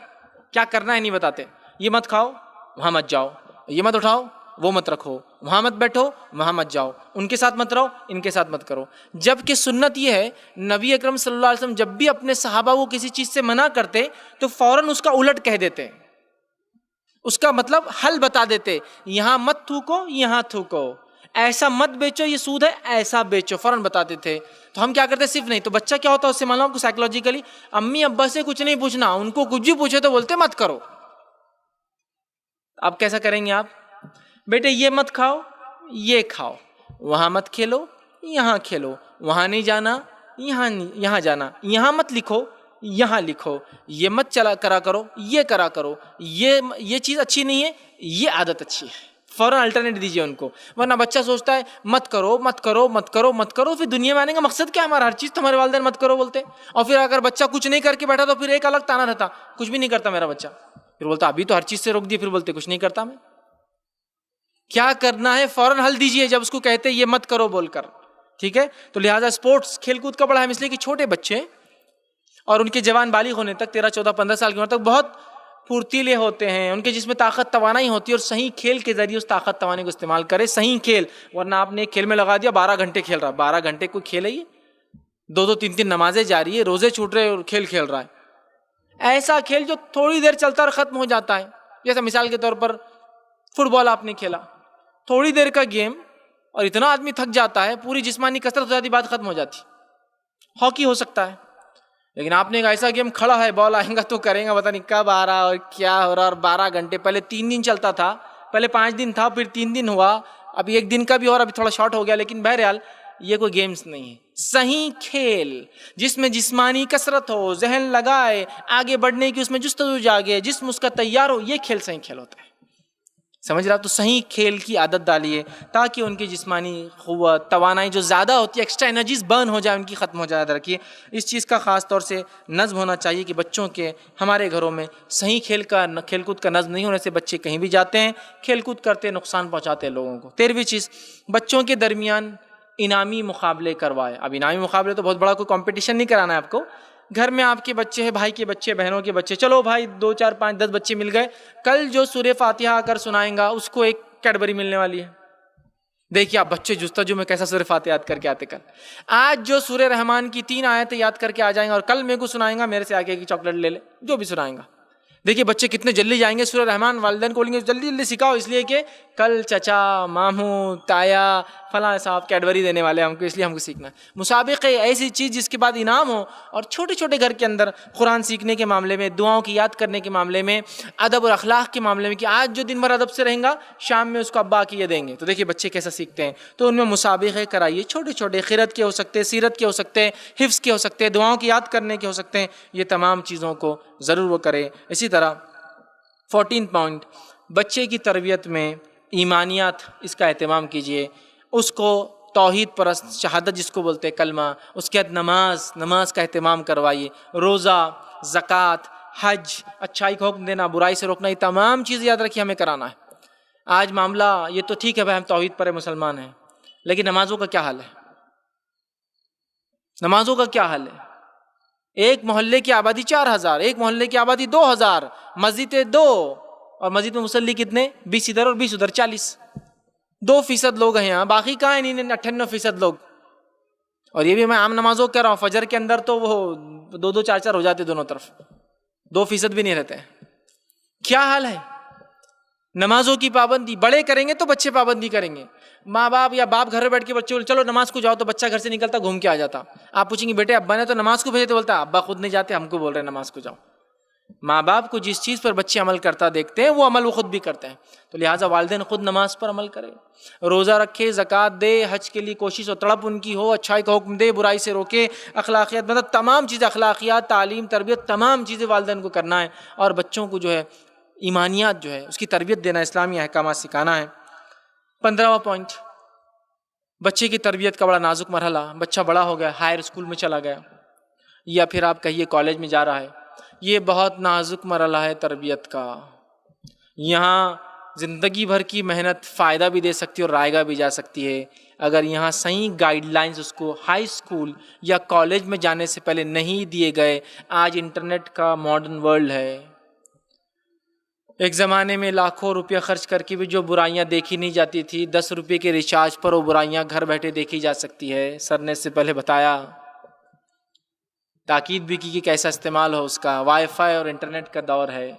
کیا کرنا ہے نہیں بتاتے۔ یہ مت کھاؤ، وہاں مت جاؤ، یہ مت اٹھاؤ، وہ مت رکھو، وہاں مت بیٹھو، وہاں مت جاؤ، ان کے ساتھ مت رہو، ان کے ساتھ مت کرو. جبکہ سنت یہ ہے، نبی اکرم صلی اللہ علیہ وسلم جب بھی اپنے صحابہ کو کسی چیز سے منع کرتے تو فوراً اس کا الٹ کہہ دیتے، اس کا مطلب حل بتا دیتے. یہاں مت تھوکو، یہاں تھوکو، ایسا مت بیچو، یہ سود ہے، ایسا بیچو، فوراً بتاتے تھے. تو ہم کیا کرتے؟ صرف نہیں. تو بچہ کیا ہوتا ہے اس سے معلوم آپ کو سائیکولوجیکلی، امی ابا سے کچھ نہیں پوچھنا، ان کو کچھ بھی پوچھے تو بولتے مت کرو. اب کیسا کریں گے آپ؟ بیٹے یہ مت کھاؤ، یہ کھاؤ، وہاں مت کھیلو، یہاں کھیلو، وہاں نہیں جانا، یہاں جانا، یہاں مت لکھو، یہاں لکھو، یہ مت چلا کرا کرو، یہ کرا کرو، یہ چیز اچھی نہیں ہے، یہ عادت اچھی ہے. فوراً الٹرنیٹ دیجیے ان کو. ورنہ بچہ سوچتا ہے مت کرو مت کرو مت کرو مت کرو، پھر دنیا میں آنے کا مقصد کیا ہے ہمارا؟ ہر چیز تو ہمارے والدین مت کرو بولتے. اور پھر اگر بچہ کچھ نہیں کر کے بیٹھا تو پھر ایک الگ تانا رہتا، کچھ بھی نہیں کرتا میرا بچہ. پھر بولتا ابھی تو ہر چیز سے روک دیے، پھر بولتے کچھ نہیں کرتا میں. کیا کرنا ہے؟ فوراً حل دیجیے جب اس کو کہتے یہ مت کرو بول کر. ٹھیک ہے؟ تو لہٰذا اسپورٹس کھیل کود کا بڑا اہم، اس لیے کہ چھوٹے بچے اور ان کے جوان بالغ ہونے تک 13 14 15 سال کی عمر تک بہت پھرتیلے ہوتے ہیں، ان کے جسم میں طاقت توانائی ہوتی ہے، اور صحیح کھیل کے ذریعے اس طاقت توانائی کو استعمال کرے. صحیح کھیل، ورنہ آپ نے ایک کھیل میں لگا دیا 12 گھنٹے کھیل رہا. 12 گھنٹے کوئی کھیل ہے یہ؟ 2 3 3 نمازیں جاری ہے، روزے چھوٹ رہے اور کھیل کھیل رہا ہے. ایسا کھیل جو تھوڑی دیر چلتا اور ختم ہو جاتا ہے. جیسے مثال کے طور پر فٹ بال آپ نے کھیلا، تھوڑی دیر کا گیم اور اتنا آدمی تھک جاتا ہے، پوری جسمانی کثرت ہو جاتی، بات ختم ہو جاتی. ہاکی ہو سکتا ہے، لیکن آپ نے ایک ایسا گیم کھڑا ہے، بال آئیں گا تو کریں گا، پتہ نہیں کب آ رہا اور کیا ہو رہا. اور 12 گھنٹے، پہلے 3 دن چلتا تھا، پہلے 5 دن تھا، پھر 3 دن ہوا، ابھی 1 دن کا بھی اور ابھی تھوڑا شارٹ ہو گیا. لیکن بہرحال یہ کوئی گیمز نہیں ہے. صحیح کھیل جس میں جسمانی کثرت ہو، ذہن لگائے، آگے بڑھنے کی اس میں جستجو جاگے، جسم اس کا تیار ہو، یہ کھیل صحیح کھیل ہوتا ہے. سمجھ رہا؟ تو صحیح کھیل کی عادت ڈالیے تاکہ ان کی جسمانی قوت توانائی جو زیادہ ہوتی ہے، ایکسٹرا انرجیز برن ہو جائے، ان کی ختم ہو جائے. رکھیے اس چیز کا خاص طور سے نظم ہونا چاہیے کہ بچوں کے، ہمارے گھروں میں صحیح کھیل کود کا نظم نہیں ہونے سے بچے کہیں بھی جاتے ہیں، کھیل کود کرتے نقصان پہنچاتے ہیں لوگوں کو. 13ویں چیز، بچوں کے درمیان انعامی مقابلے کروائے. اب انعامی مقابلے تو بہت بڑا کوئی کمپٹیشن نہیں کرانا ہے آپ کو. گھر میں آپ کے بچے ہیں، بھائی کے بچے، بہنوں کے بچے، چلو بھائی 2 4 5 10 بچے مل گئے، کل جو سورہ فاتحہ آ کر سنائیں گا اس کو ایک کیڈبری ملنے والی ہے. دیکھیے آپ بچے جستجو میں کیسا سورہ فاتحہ یاد کر کے آتے. کل آج جو سورہ رحمان کی 3 آیتیں یاد کر کے آ جائیں گا، اور کل میرے کو سنائیں گا، میرے سے آگے کی چاکلیٹ لے لے، جو بھی سنائیں گا. دیکھیے بچے کتنے جلدی جائیں گے سورہ رحمان. والدین کو بولیں گے جلدی جلدی سکھاؤ، اس لیے کہ کل چچا، ماموں، تایا، فلاں صاحب کیڈبری دینے والے ہم کو، اس لیے ہم کو سیکھنا ہے. مسابقہ ایسی چیز جس کے بعد انعام ہو. اور چھوٹے چھوٹے گھر کے اندر قرآن سیکھنے کے معاملے میں، دعاؤں کی یاد کرنے کے معاملے میں، ادب اور اخلاق کے معاملے میں، کہ آج جو دن بھر ادب سے رہیں گا شام میں اس کو ابا کی یہ دیں گے. تو دیکھیے بچے کیسا سیکھتے ہیں. تو ان میں مسابقے کرائیے، چھوٹے چھوٹے، قرأت کے ہو سکتے ہیں، سیرت کے ہو سکتے ہیں، حفظ کے ہو سکتے ہیں، دعاؤں کی یاد کرنے کے ہو سکتے ہیں. یہ تمام چیزوں کو ضرور وہ کرے. اسی طرح 14 پوائنٹ، بچے کی تربیت میں ایمانیات، اس کا اہتمام کیجیے. اس کو توحید پرست، شہادت جس کو بولتے ہیں، کلمہ، اس کے بعد نماز کا اہتمام کروائیے. روزہ، زکوٰۃ، حج، اچھائی کا حکم دینا، برائی سے روکنا، یہ تمام چیزیں یاد رکھیے ہمیں کرانا ہے. آج معاملہ یہ تو ٹھیک ہے بھائی ہم توحید پر مسلمان ہیں، لیکن نمازوں کا کیا حال ہے؟ نمازوں کا کیا حال ہے؟ ایک محلے کی آبادی 4000، ایک محلے کی آبادی 2000، مسجدیں 2، اور مسجد میں مصلی کتنے؟ 20 ادھر اور 20 ادھر، 40. 2% لوگ ہیں یہاں، باقی کہاں ہیں؟ 98% لوگ. اور یہ بھی میں عام نمازوں کہہ رہا ہوں، فجر کے اندر تو وہ 2 4 4 ہو جاتے دونوں طرف، 2% بھی نہیں رہتے. کیا حال ہے؟ نمازوں کی پابندی بڑے کریں گے تو بچے پابندی کریں گے. ماں باپ یا باپ گھر میں بیٹھ کے بچے بولے چلو نماز کو جاؤ، تو بچہ گھر سے نکلتا گھوم کے آ جاتا. آپ پوچھیں گے بیٹے ابا نے تو نماز کو بھیجے، تو بولتا ابا خود نہیں جاتے، ہم کو بول رہے ہیں نماز کو جاؤ. ماں باپ کو جس چیز پر بچے عمل کرتا دیکھتے ہیں وہ عمل وہ خود بھی کرتے ہیں. تو لہٰذا والدین خود نماز پر عمل کرے، روزہ رکھے، زکوٰۃ دے، حج کے لیے کوشش اور تڑپ ان کی ہو، اچھائی کا حکم دے، برائی سے روکے، اخلاقیات، مطلب تمام چیزیں، اخلاقیات، تعلیم، تربیت، تمام چیزیں والدین کو کرنا ہے. اور بچوں کو جو ہے ایمانیات جو ہے اس کی تربیت دینا، اسلامی احکامات سکھانا ہے. 15واں پوائنٹ، بچے کی تربیت کا بڑا نازک مرحلہ. بچہ بڑا ہو گیا، ہائر اسکول میں چلا گیا، یا پھر آپ کہیے کالج میں جا رہا ہے. یہ بہت نازک مرحلہ ہے تربیت کا. یہاں زندگی بھر کی محنت فائدہ بھی دے سکتی ہے اور رائے گا بھی جا سکتی ہے. اگر یہاں صحیح گائیڈ لائنز اس کو ہائی اسکول یا کالج میں جانے سے پہلے نہیں دیے گئے. آج انٹرنیٹ کا ماڈرن ورلڈ ہے، ایک زمانے میں لاکھوں روپیہ خرچ کر کے بھی جو برائیاں دیکھی نہیں جاتی تھی، 10 روپے کے ریچارج پر وہ برائیاں گھر بیٹھے دیکھی جا سکتی ہے۔ سر نے اس سے پہلے بتایا، تاکید بھی کی کہ کیسا استعمال ہو اس کا۔ وائی فائی اور انٹرنیٹ کا دور ہے،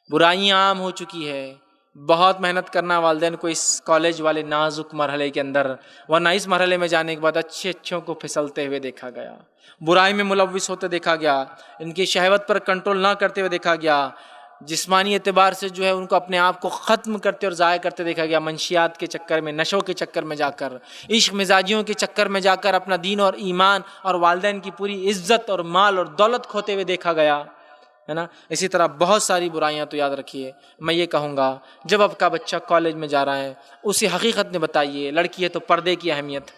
برائیاں عام ہو چکی ہے۔ بہت محنت کرنا والدین کو اس کالج والے نازک مرحلے کے اندر، ورنہ اس مرحلے میں جانے کے بعد اچھوں کو پھسلتے ہوئے دیکھا گیا، برائی میں ملوث ہوتے دیکھا گیا، ان کی شہوت پر کنٹرول نہ کرتے ہوئے دیکھا گیا، جسمانی اعتبار سے جو ہے ان کو اپنے آپ کو ختم کرتے اور ضائع کرتے دیکھا گیا، منشیات کے چکر میں، نشوں کے چکر میں جا کر، عشق مزاجیوں کے چکر میں جا کر اپنا دین اور ایمان اور والدین کی پوری عزت اور مال اور دولت کھوتے ہوئے دیکھا گیا، ہے نا۔ اسی طرح بہت ساری برائیاں۔ تو یاد رکھیے، میں یہ کہوں گا جب آپ کا بچہ کالج میں جا رہا ہے اسے حقیقت میں بتائیے، لڑکی ہے تو پردے کی اہمیت،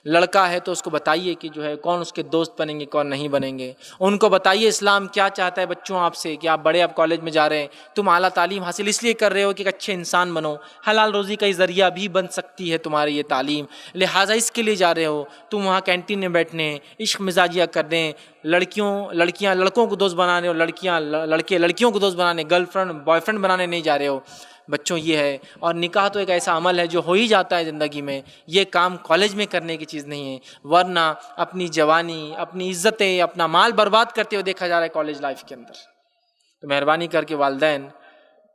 لڑکا ہے تو اس کو بتائیے کہ جو ہے کون اس کے دوست بنیں گے کون نہیں بنیں گے، ان کو بتائیے اسلام کیا چاہتا ہے بچوں آپ سے، کہ آپ بڑے اب کالج میں جا رہے ہیں، تم اعلیٰ تعلیم حاصل اس لیے کر رہے ہو کہ ایک اچھے انسان بنو، حلال روزی کا ذریعہ بھی بن سکتی ہے تمہاری یہ تعلیم، لہٰذا اس کے لیے جا رہے ہو، تم وہاں کینٹین میں بیٹھنے، عشق مزاجیہ کرنے، لڑکیاں لڑکوں کو دوست بنانے اور لڑکے لڑکیوں کو دوست بنانے، گرل فرینڈ بوائے فرینڈ بنانے نہیں جا رہے ہو بچوں۔ یہ ہے، اور نکاح تو ایک ایسا عمل ہے جو ہو ہی جاتا ہے زندگی میں، یہ کام کالج میں کرنے کی چیز نہیں ہے، ورنہ اپنی جوانی، اپنی عزتیں، اپنا مال برباد کرتے ہوئے دیکھا جا رہا ہے کالج لائف کے اندر۔ تو مہربانی کر کے والدین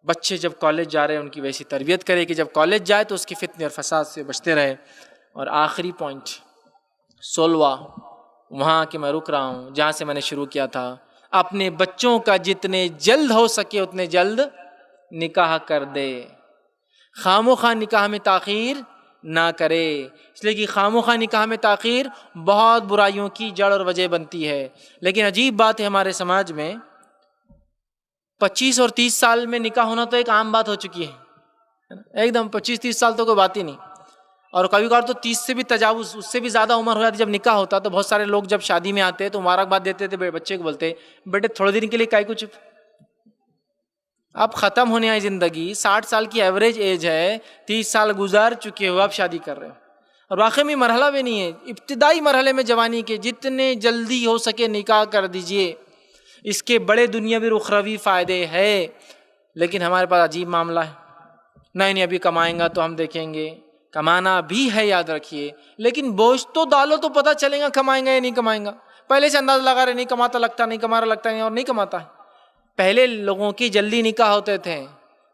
بچے جب کالج جا رہے ہیں ان کی ویسی تربیت کرے کہ جب کالج جائے تو اس کی فتنے اور فساد سے بچتے رہے۔ اور آخری پوائنٹ 16واں، وہاں کہ میں رک رہا ہوں جہاں سے میں نے شروع کیا تھا، اپنے بچوں کا جتنے جلد ہو سکے اتنے جلد نکاح کر دے، خواہ نکاح میں تاخیر نہ کرے، اس لیے کہ خواہ نکاح میں تاخیر بہت برائیوں کی جڑ اور وجہ بنتی ہے۔ لیکن عجیب بات ہے ہمارے سماج میں 25 اور 30 سال میں نکاح ہونا تو ایک عام بات ہو چکی ہے، ایک دم 25-30 سال تو کوئی بات ہی نہیں، اور کبھی کبھار تو 30 سے بھی تجاوز، اس سے بھی زیادہ عمر ہو جاتی جب نکاح ہوتا۔ تو بہت سارے لوگ جب شادی میں آتے تو مبارکباد دیتے تھے، بچے کو بولتے بیٹے تھوڑے دن کے لیے کائی کو چپ، اب ختم ہونے آئی زندگی، 60 سال کی ایوریج ایج ہے، 30 سال گزار چکے ہو، اب شادی کر رہے ہو، اور واقعی میں مرحلہ بھی نہیں ہے، ابتدائی مرحلے میں جوانی کے، جتنے جلدی ہو سکے نکاح کر دیجئے، اس کے بڑے دنیاوی اخروی فائدے ہیں۔ لیکن ہمارے پاس عجیب معاملہ ہے، نہیں ابھی کمائیں گا تو ہم دیکھیں گے، کمانا بھی ہے یاد رکھیے، لیکن بوجھ تو ڈالو تو پتہ چلے گا کمائیں گا یا نہیں کمائیں گا، پہلے سے انداز لگا رہے نہیں کماتا لگتا، نہیں کما رہا لگتا ہے، اور نہیں کماتا ہے۔ پہلے لوگوں کی جلدی نکاح ہوتے تھے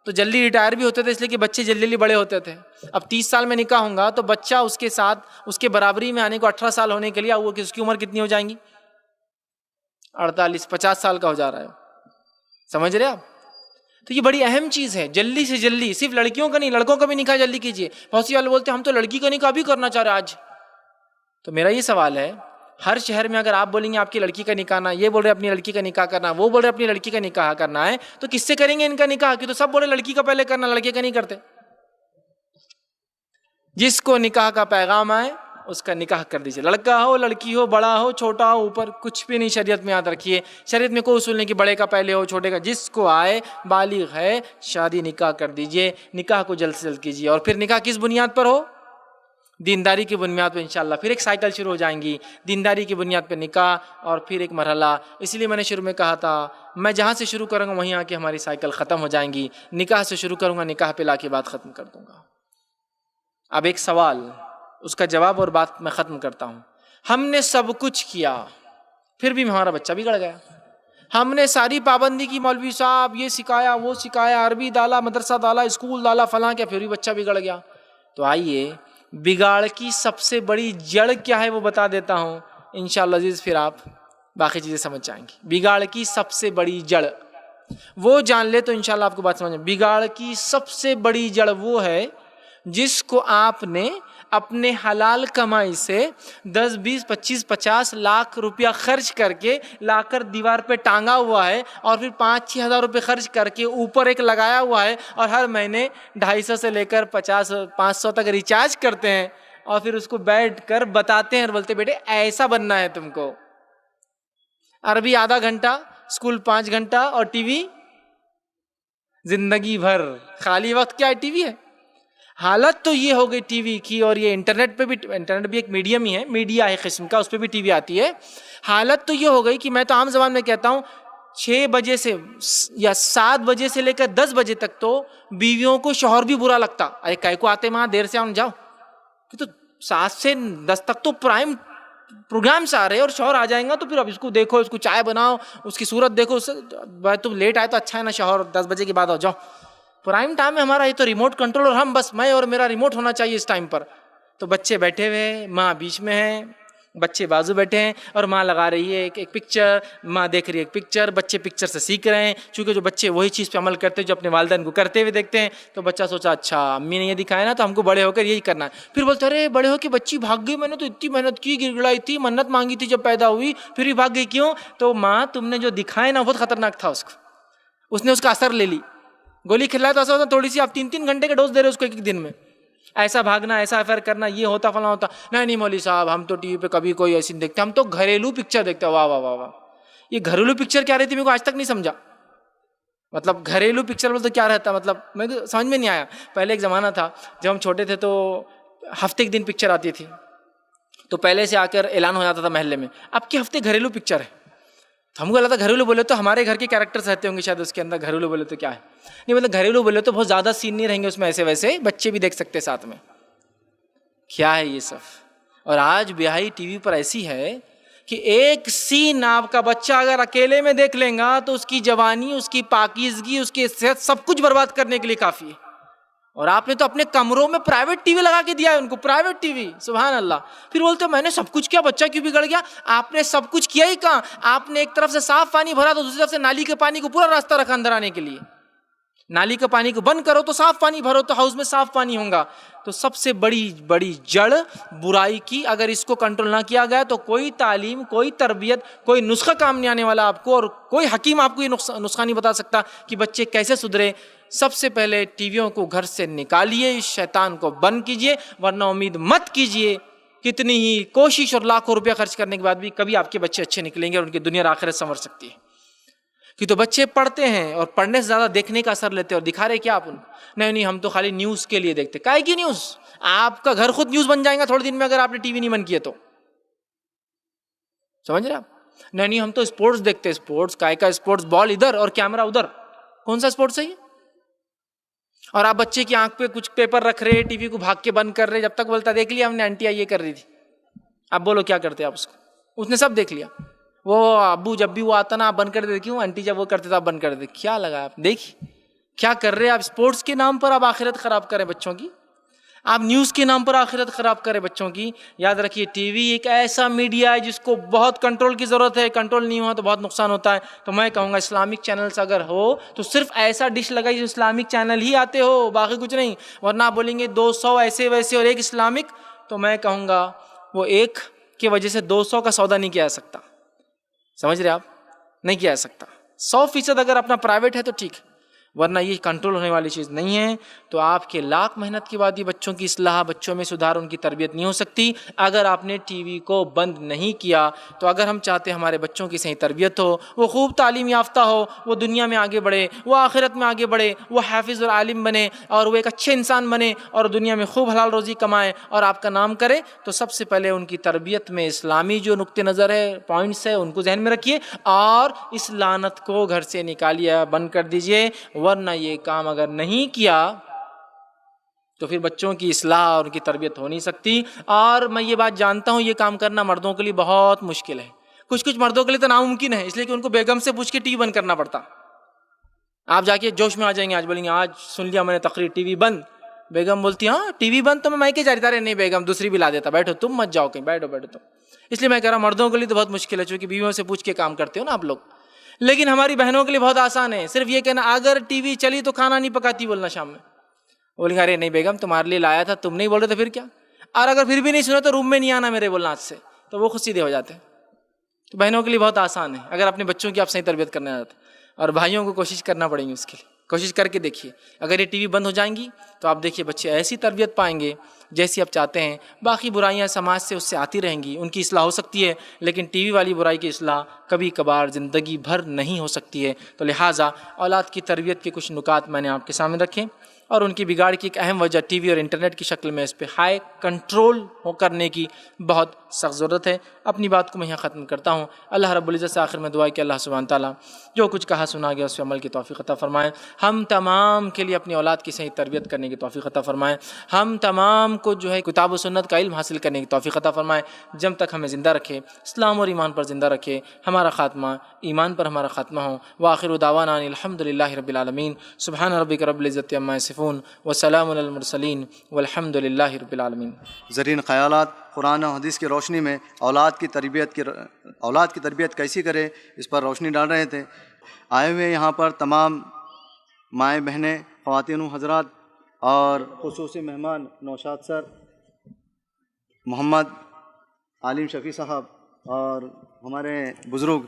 تو جلدی ریٹائر بھی ہوتے تھے، اس لیے کہ بچے جلدی جلدی بڑے ہوتے تھے۔ اب 30 سال میں نکاح ہوں گا تو بچہ اس کے ساتھ اس کے برابری میں آنے کو 18 سال ہونے کے لیے وہ اس کی عمر کتنی ہو جائیں گی؟ 48-50 سال کا ہو جا رہا ہے، سمجھ رہے آپ؟ تو یہ بڑی اہم چیز ہے، جلدی سے جلدی، صرف لڑکیوں کا نہیں لڑکوں کا بھی نکاح جلدی کیجیے۔ بہت سی والے بولتے ہیں ہم تو لڑکی کا نکاح بھی کرنا چاہ رہے ہیں آج، تو میرا یہ سوال ہے، ہر شہر میں اگر آپ بولیں گے آپ کی لڑکی کا نکاح نہ، یہ بول رہے اپنی لڑکی کا نکاح کرنا، وہ بول رہے اپنی لڑکی کا نکاح کرنا ہے، تو کس سے کریں گے ان کا نکاح؟ کہ تو سب بولے لڑکی کا پہلے کرنا، لڑکے کا نہیں کرتے۔ جس کو نکاح کا پیغام آئے اس کا نکاح کر دیجیے، لڑکا ہو لڑکی ہو، بڑا ہو چھوٹا ہو، اوپر کچھ بھی نہیں شریعت میں، یاد رکھیے شریعت میں کوئی اصول نہیں کہ بڑے کا پہلے ہو چھوٹے کا، جس کو آئے بالغ ہے شادی نکاح کر دیجیے، نکاح کو جلد سے جلد کیجیے۔ اور پھر نکاح کس بنیاد پر ہو؟ دینداری کی بنیاد پہ انشاءاللہ، پھر ایک سائیکل شروع ہو جائیں گی، دینداری کی بنیاد پہ نکاح اور پھر ایک مرحلہ۔ اس لیے میں نے شروع میں کہا تھا میں جہاں سے شروع کروں گا وہیں آ کے ہماری سائیکل ختم ہو جائیں گی، نکاح سے شروع کروں گا، نکاح پہ لا کے بات ختم کر دوں گا۔ اب ایک سوال، اس کا جواب اور بات میں ختم کرتا ہوں۔ ہم نے سب کچھ کیا پھر بھی ہمارا بچہ بگڑ گیا، ہم نے ساری پابندی کی، مولوی صاحب یہ سکھایا وہ سکھایا، عربی ڈالا، مدرسہ ڈالا، اسکول ڈالا، فلاں کیا، پھر بھی بچہ بگڑ گیا۔ تو آئیے بگاڑ کی سب سے بڑی جڑ کیا ہے وہ بتا دیتا ہوں، انشاءاللہ عزیز پھر آپ باقی چیزیں سمجھ جائیں گے۔ بگاڑ کی سب سے بڑی جڑ وہ جان لے تو انشاءاللہ آپ کو بات سمجھ۔ بگاڑ کی سب سے بڑی جڑ وہ ہے جس کو آپ نے اپنے حلال کمائی سے 10 20 25 50 لاکھ روپیہ خرچ کر کے لا کر دیوار پہ ٹانگا ہوا ہے، اور پھر 5-6 ہزار روپے خرچ کر کے اوپر ایک لگایا ہوا ہے، اور ہر مہینے 250 سے لے کر 50-500 تک ریچارج کرتے ہیں، اور پھر اس کو بیٹھ کر بتاتے ہیں اور بولتے بیٹے ایسا بننا ہے تم کو، عربی آدھا گھنٹہ، اسکول 5 گھنٹہ، اور ٹی وی زندگی بھر، خالی وقت کیا ہے؟ ٹی وی ہے۔ حالت تو یہ ہو گئی ٹی وی کی، اور یہ انٹرنیٹ پہ بھی، انٹرنیٹ بھی ایک میڈیم ہی ہے، میڈیا ہے قسم کا، اس پہ بھی ٹی وی آتی ہے۔ حالت تو یہ ہو گئی کہ میں تو عام زبان میں کہتا ہوں 6 بجے سے یا 7 بجے سے لے کر 10 بجے تک تو بیویوں کو شوہر بھی برا لگتا، ارے کائے کو آتے ماں دیر سے آؤ جاؤ، کہ تو 7 سے 10 تک تو پرائم پروگرامس آ رہے ہیں، اور شوہر آ جائیں گا تو پھر اب اس کو دیکھو، اس کو چائے بناؤ، اس کی صورت دیکھو، اس سے تم لیٹ آئے تو اچھا ہے نا شوہر، 10 بجے کے بعد آؤ جاؤ۔ پرائم ٹائم میں ہمارا یہ تو ریموٹ کنٹرول، اور ہم بس میں اور میرا ریموٹ ہونا چاہیے اس ٹائم پر۔ تو بچے بیٹھے ہوئے ہیں، ماں بیچ میں ہے، بچے بازو بیٹھے ہیں، اور ماں لگا رہی ہے ایک پکچر، ماں دیکھ رہی ہے ایک پکچر، بچے پکچر سے سیکھ رہے ہیں، چونکہ جو بچے وہی چیز پہ عمل کرتے ہیں جو اپنے والدین کو کرتے ہوئے دیکھتے ہیں، تو بچہ سوچا اچھا امی نے یہ دکھایا نا تو ہم کو بڑے ہو کر یہی کرنا ہے۔ پھر بولتے ارے بڑے ہو کے بچی بھاگ گئی، میں نے تو اتنی محنت کی، گڑگڑائی تھی، منت مانگی تھی جب پیدا ہوئی، پھر بھی بھاگ گئی کیوں؟ تو ماں تم نے جو دکھایا نا بہت خطرناک تھا، اس نے اس کا اثر لے لی، گولی کھلایا تو ایسا ہوتا تھوڑی سی، آپ 3 گھنٹے کا ڈوز دے رہے اس کو ایک دن میں، ایسا بھاگنا، ایسا افیئر کرنا، یہ ہوتا فلاں ہوتا۔ نہیں مولوی صاحب ہم تو ٹی وی پہ کبھی کوئی ایسی نہیں دیکھتے، ہم تو گھریلو پکچر دیکھتے ہیں۔ واہ واہ واہ واہ، یہ گھریلو پکچر کیا رہتی ہے میرے کو آج تک نہیں سمجھا، مطلب گھریلو پکچر بولتے کیا رہتا، مطلب میں سمجھ میں نہیں آیا۔ پہلے ایک زمانہ تھا جب ہم چھوٹے تھے تو ہفتے ایک دن پکچر آتی تھی، تو پہلے سے آ کر اعلان ہو جاتا تھا محلے میں اب کے ہفتے گھریلو پکچر ہے، تو ہم کو لگتا تھا گھریلو بولے تو ہمارے گھر کے کیریکٹرز رہتے ہوں گے شاید اس کے اندر، گھریلو بولے تو کیا ہے، نہیں مطلب گھریلو بولے تو بہت زیادہ سین نہیں رہیں گے اس میں، ایسے ویسے بچے بھی دیکھ سکتے ساتھ میں، کیا ہے یہ سب۔ اور آج بیاہی ٹی وی پر ایسی ہے کہ ایک سین آپ کا بچہ اگر اکیلے میں دیکھ لیں گا تو اس کی جوانی، اس کی پاکیزگی، اس کی صحت سب کچھ برباد کرنے کے لیے کافی ہے۔ اور آپ نے تو اپنے کمروں میں پرائیویٹ ٹی وی لگا کے دیا ہے ان کو، پرائیویٹ ٹی وی، سبحان اللہ۔ پھر بولتے میں نے سب کچھ کیا، بچہ کیوں بگڑ گیا؟ آپ نے سب کچھ کیا ہی کہاں، آپ نے ایک طرف سے صاف پانی بھرا تو دوسری طرف سے نالی کے پانی کو پورا راستہ رکھا اندر آنے کے لیے۔ نالی کا پانی کو بند کرو تو صاف پانی بھرو تو ہاؤس میں صاف پانی ہوگا۔ تو سب سے بڑی جڑ برائی کی اگر اس کو کنٹرول نہ کیا گیا تو کوئی تعلیم، کوئی تربیت، کوئی نسخہ کام نہیں آنے والا آپ کو، اور کوئی حکیم آپ کو یہ نسخہ نہیں بتا سکتا کہ بچے کیسے سدھرے۔ سب سے پہلے ٹی ویوں کو گھر سے نکالیے، شیطان کو بند کیجیے، ورنہ امید مت کیجیے کتنی ہی کوشش اور لاکھوں روپیہ خرچ کرنے کے بعد بھی کبھی آپ کے بچے اچھے نکلیں گے اور ان کی دنیا اور آخرت سنور سکتی ہے۔ کہ تو بچے پڑھتے ہیں اور پڑھنے سے زیادہ دیکھنے کا اثر لیتے ہیں، اور دکھا رہے کیا آپ ان کو، نہیں ہم تو خالی نیوز کے لیے دیکھتے۔ کائے کی نیوز؟ آپ کا گھر خود نیوز بن جائے گا تھوڑے دن میں اگر آپ نے ٹی وی نہیں بند کیے تو، سمجھ رہے آپ؟ نہیں ہم تو اسپورٹس دیکھتے، اسپورٹس کائے کا، اسپورٹس بال ادھر اور کیمرہ ادھر، کون سا اسپورٹس ہے یہ؟ اور آپ بچے کی آنکھ پہ کچھ پیپر رکھ رہے، ٹی وی کو بھاگ کے بند کر رہے، جب تک بولتا دیکھ لیا ہم نے آنٹی یہ کر رہی تھی، اب بولو کیا کرتے آپ اس کو؟ اس نے سب دیکھ لیا، وہ ابو جب بھی وہ آتا نا آپ بند کر دیتے، کیوں آنٹی جب وہ کرتے تو آپ بند کر دیتے، کیا لگا آپ دیکھیے کیا کر رہے آپ؟ اسپورٹس کے نام پر آپ آخرت خراب کریں بچوں کی، آپ نیوز کے نام پر آخرت خراب کریں بچوں کی۔ یاد رکھیے ٹی وی ایک ایسا میڈیا ہے جس کو بہت کنٹرول کی ضرورت ہے، کنٹرول نہیں ہوا تو بہت نقصان ہوتا ہے۔ تو میں کہوں گا اسلامک چینلز اگر ہو تو صرف ایسا ڈش لگائی جو اسلامک چینل ہی آتے ہو، باقی کچھ نہیں، ورنہ آپ بولیں گے 200 ایسے ویسے اور ایک اسلامک، تو میں کہوں گا وہ ایک کی وجہ سے 200 کا سودا نہیں کیا جا سکتا، سمجھ رہے آپ؟ نہیں کیا جا سکتا۔ 100% اگر اپنا پرائیویٹ ہے تو ٹھیک ہے، ورنہ یہ کنٹرول ہونے والی چیز نہیں ہے۔ تو آپ کے لاکھ محنت کے بعد یہ بچوں کی اصلاح، بچوں میں سدھار، ان کی تربیت نہیں ہو سکتی اگر آپ نے ٹی وی کو بند نہیں کیا۔ تو اگر ہم چاہتے ہیں ہمارے بچوں کی صحیح تربیت ہو، وہ خوب تعلیم یافتہ ہو، وہ دنیا میں آگے بڑھے، وہ آخرت میں آگے بڑھے، وہ حافظ اور عالم بنے، اور وہ ایک اچھے انسان بنے اور دنیا میں خوب حلال روزی کمائے اور آپ کا نام کرے، تو سب سے پہلے ان کی تربیت میں اسلامی جو نقطہ نظر ہے، پوائنٹس ہے، ان کو ذہن میں رکھیے اور اس لعنت کو گھر سے نکالیے، بند کر دیجئے۔ ورنہ یہ کام اگر نہیں کیا تو پھر بچوں کی اصلاح اور ان کی تربیت ہو نہیں سکتی۔ اور میں یہ بات جانتا ہوں یہ کام کرنا مردوں کے لیے بہت مشکل ہے، کچھ مردوں کے لیے تو ناممکن ہے، اس لیے کہ ان کو بیگم سے پوچھ کے ٹی وی بند کرنا پڑتا۔ آپ جا کے جوش میں آ جائیں گے، آج بولیں گے آج سن لیا میں نے تقریر، ٹی وی بند، بیگم بولتی ہاں ٹی وی بند، تو میں مائکے جاری تھا، نہیں بیگم دوسری بھی لا دیتا، بیٹھو تم مت جاؤ کہیں، بیٹھو تم۔ اس لیے میں کہہ رہا ہوں مردوں کے لیے تو بہت مشکل ہے، چونکہ بیویوں سے پوچھ کے کام کرتے ہو نا آپ لوگ، لیکن ہماری بہنوں کے لیے بہت آسان ہے، صرف یہ کہنا اگر ٹی وی چلی تو کھانا نہیں پکاتی بولنا شام میں، بولیں گے ارے نہیں بیگم تمہارے لیے لایا تھا، تم نہیں بول رہے تھے پھر کیا، اور اگر پھر بھی نہیں سنا تو روم میں نہیں آنا میرے بولنا آج سے، تو وہ خود سیدھے ہو جاتے ہیں۔ تو بہنوں کے لیے بہت آسان ہے اگر اپنے بچوں کی آپ صحیح تربیت کرنے آتے، اور بھائیوں کو کوشش کرنا پڑیں گی، اس کے لیے کوشش کر کے دیکھیے، اگر یہ ٹی وی بند ہو جائیں گی تو آپ دیکھیے بچے ایسی تربیت پائیں گے جیسی آپ چاہتے ہیں۔ باقی برائیاں سماج سے اس سے آتی رہیں گی، ان کی اصلاح ہو سکتی ہے، لیکن ٹی وی والی برائی کی اصلاح کبھی کبھار زندگی بھر نہیں ہو سکتی ہے۔ تو لہٰذا اولاد کی تربیت کے کچھ نکات میں نے آپ کے سامنے رکھے۔ اور ان کی بگاڑ کی ایک اہم وجہ ٹی وی اور انٹرنیٹ کی شکل میں اس پہ ہائی کنٹرول کرنے کی بہت سخت ضرورت ہے۔ اپنی بات کو میں یہاں ختم کرتا ہوں۔ اللہ رب العزت سے آخر میں دعا ہے کہ اللہ سبحانہ تعالیٰ جو کچھ کہا سنا گیا اس پہ عمل کی توفیق عطا فرمائے، ہم تمام کے لیے اپنی اولاد کی صحیح تربیت کرنے کی توفیق عطا فرمائے، ہم تمام کو جو ہے کتاب و سنت کا علم حاصل کرنے کی توفیق عطا فرمائے، جب تک ہمیں زندہ رکھے، اسلام اور ایمان پر زندہ رکھے، ہمارا خاتمہ ایمان پر ہمارا خاتمہ ہو۔ وآخر دعوانا ان الحمد للہ رب العالمین، سبحان ربک رب العزت عما یصفون وسلام علی المرسلین والحمد للہ رب العالمین۔ زرین خیالات قرآن و حدیث کی روشنی میں اولاد کی تربیت کیسی کرے اس پر روشنی ڈال رہے تھے۔ آئے ہوئے یہاں پر تمام مائیں بہنیں، خواتین و حضرات اور خصوصی مہمان نوشاد سر، محمد عالم شفیع صاحب اور ہمارے بزرگ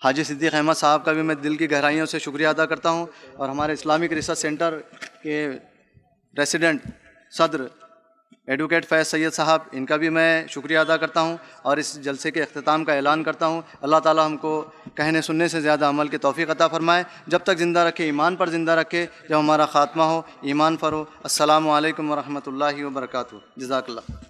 حاجی صدیق احمد صاحب کا بھی میں دل کی گہرائیوں سے شکریہ ادا کرتا ہوں، اور ہمارے اسلامک ریسرچ سینٹر کے پریزیڈنٹ صدر ایڈوکیٹ فیض سید صاحب، ان کا بھی میں شکریہ ادا کرتا ہوں، اور اس جلسے کے اختتام کا اعلان کرتا ہوں۔ اللہ تعالی ہم کو کہنے سننے سے زیادہ عمل کی توفیق عطا فرمائے، جب تک زندہ رکھے ایمان پر زندہ رکھے، جب ہمارا خاتمہ ہو ایمان پر ہو۔ السلام علیکم ورحمۃ اللہ وبرکاتہ۔ جزاک اللہ۔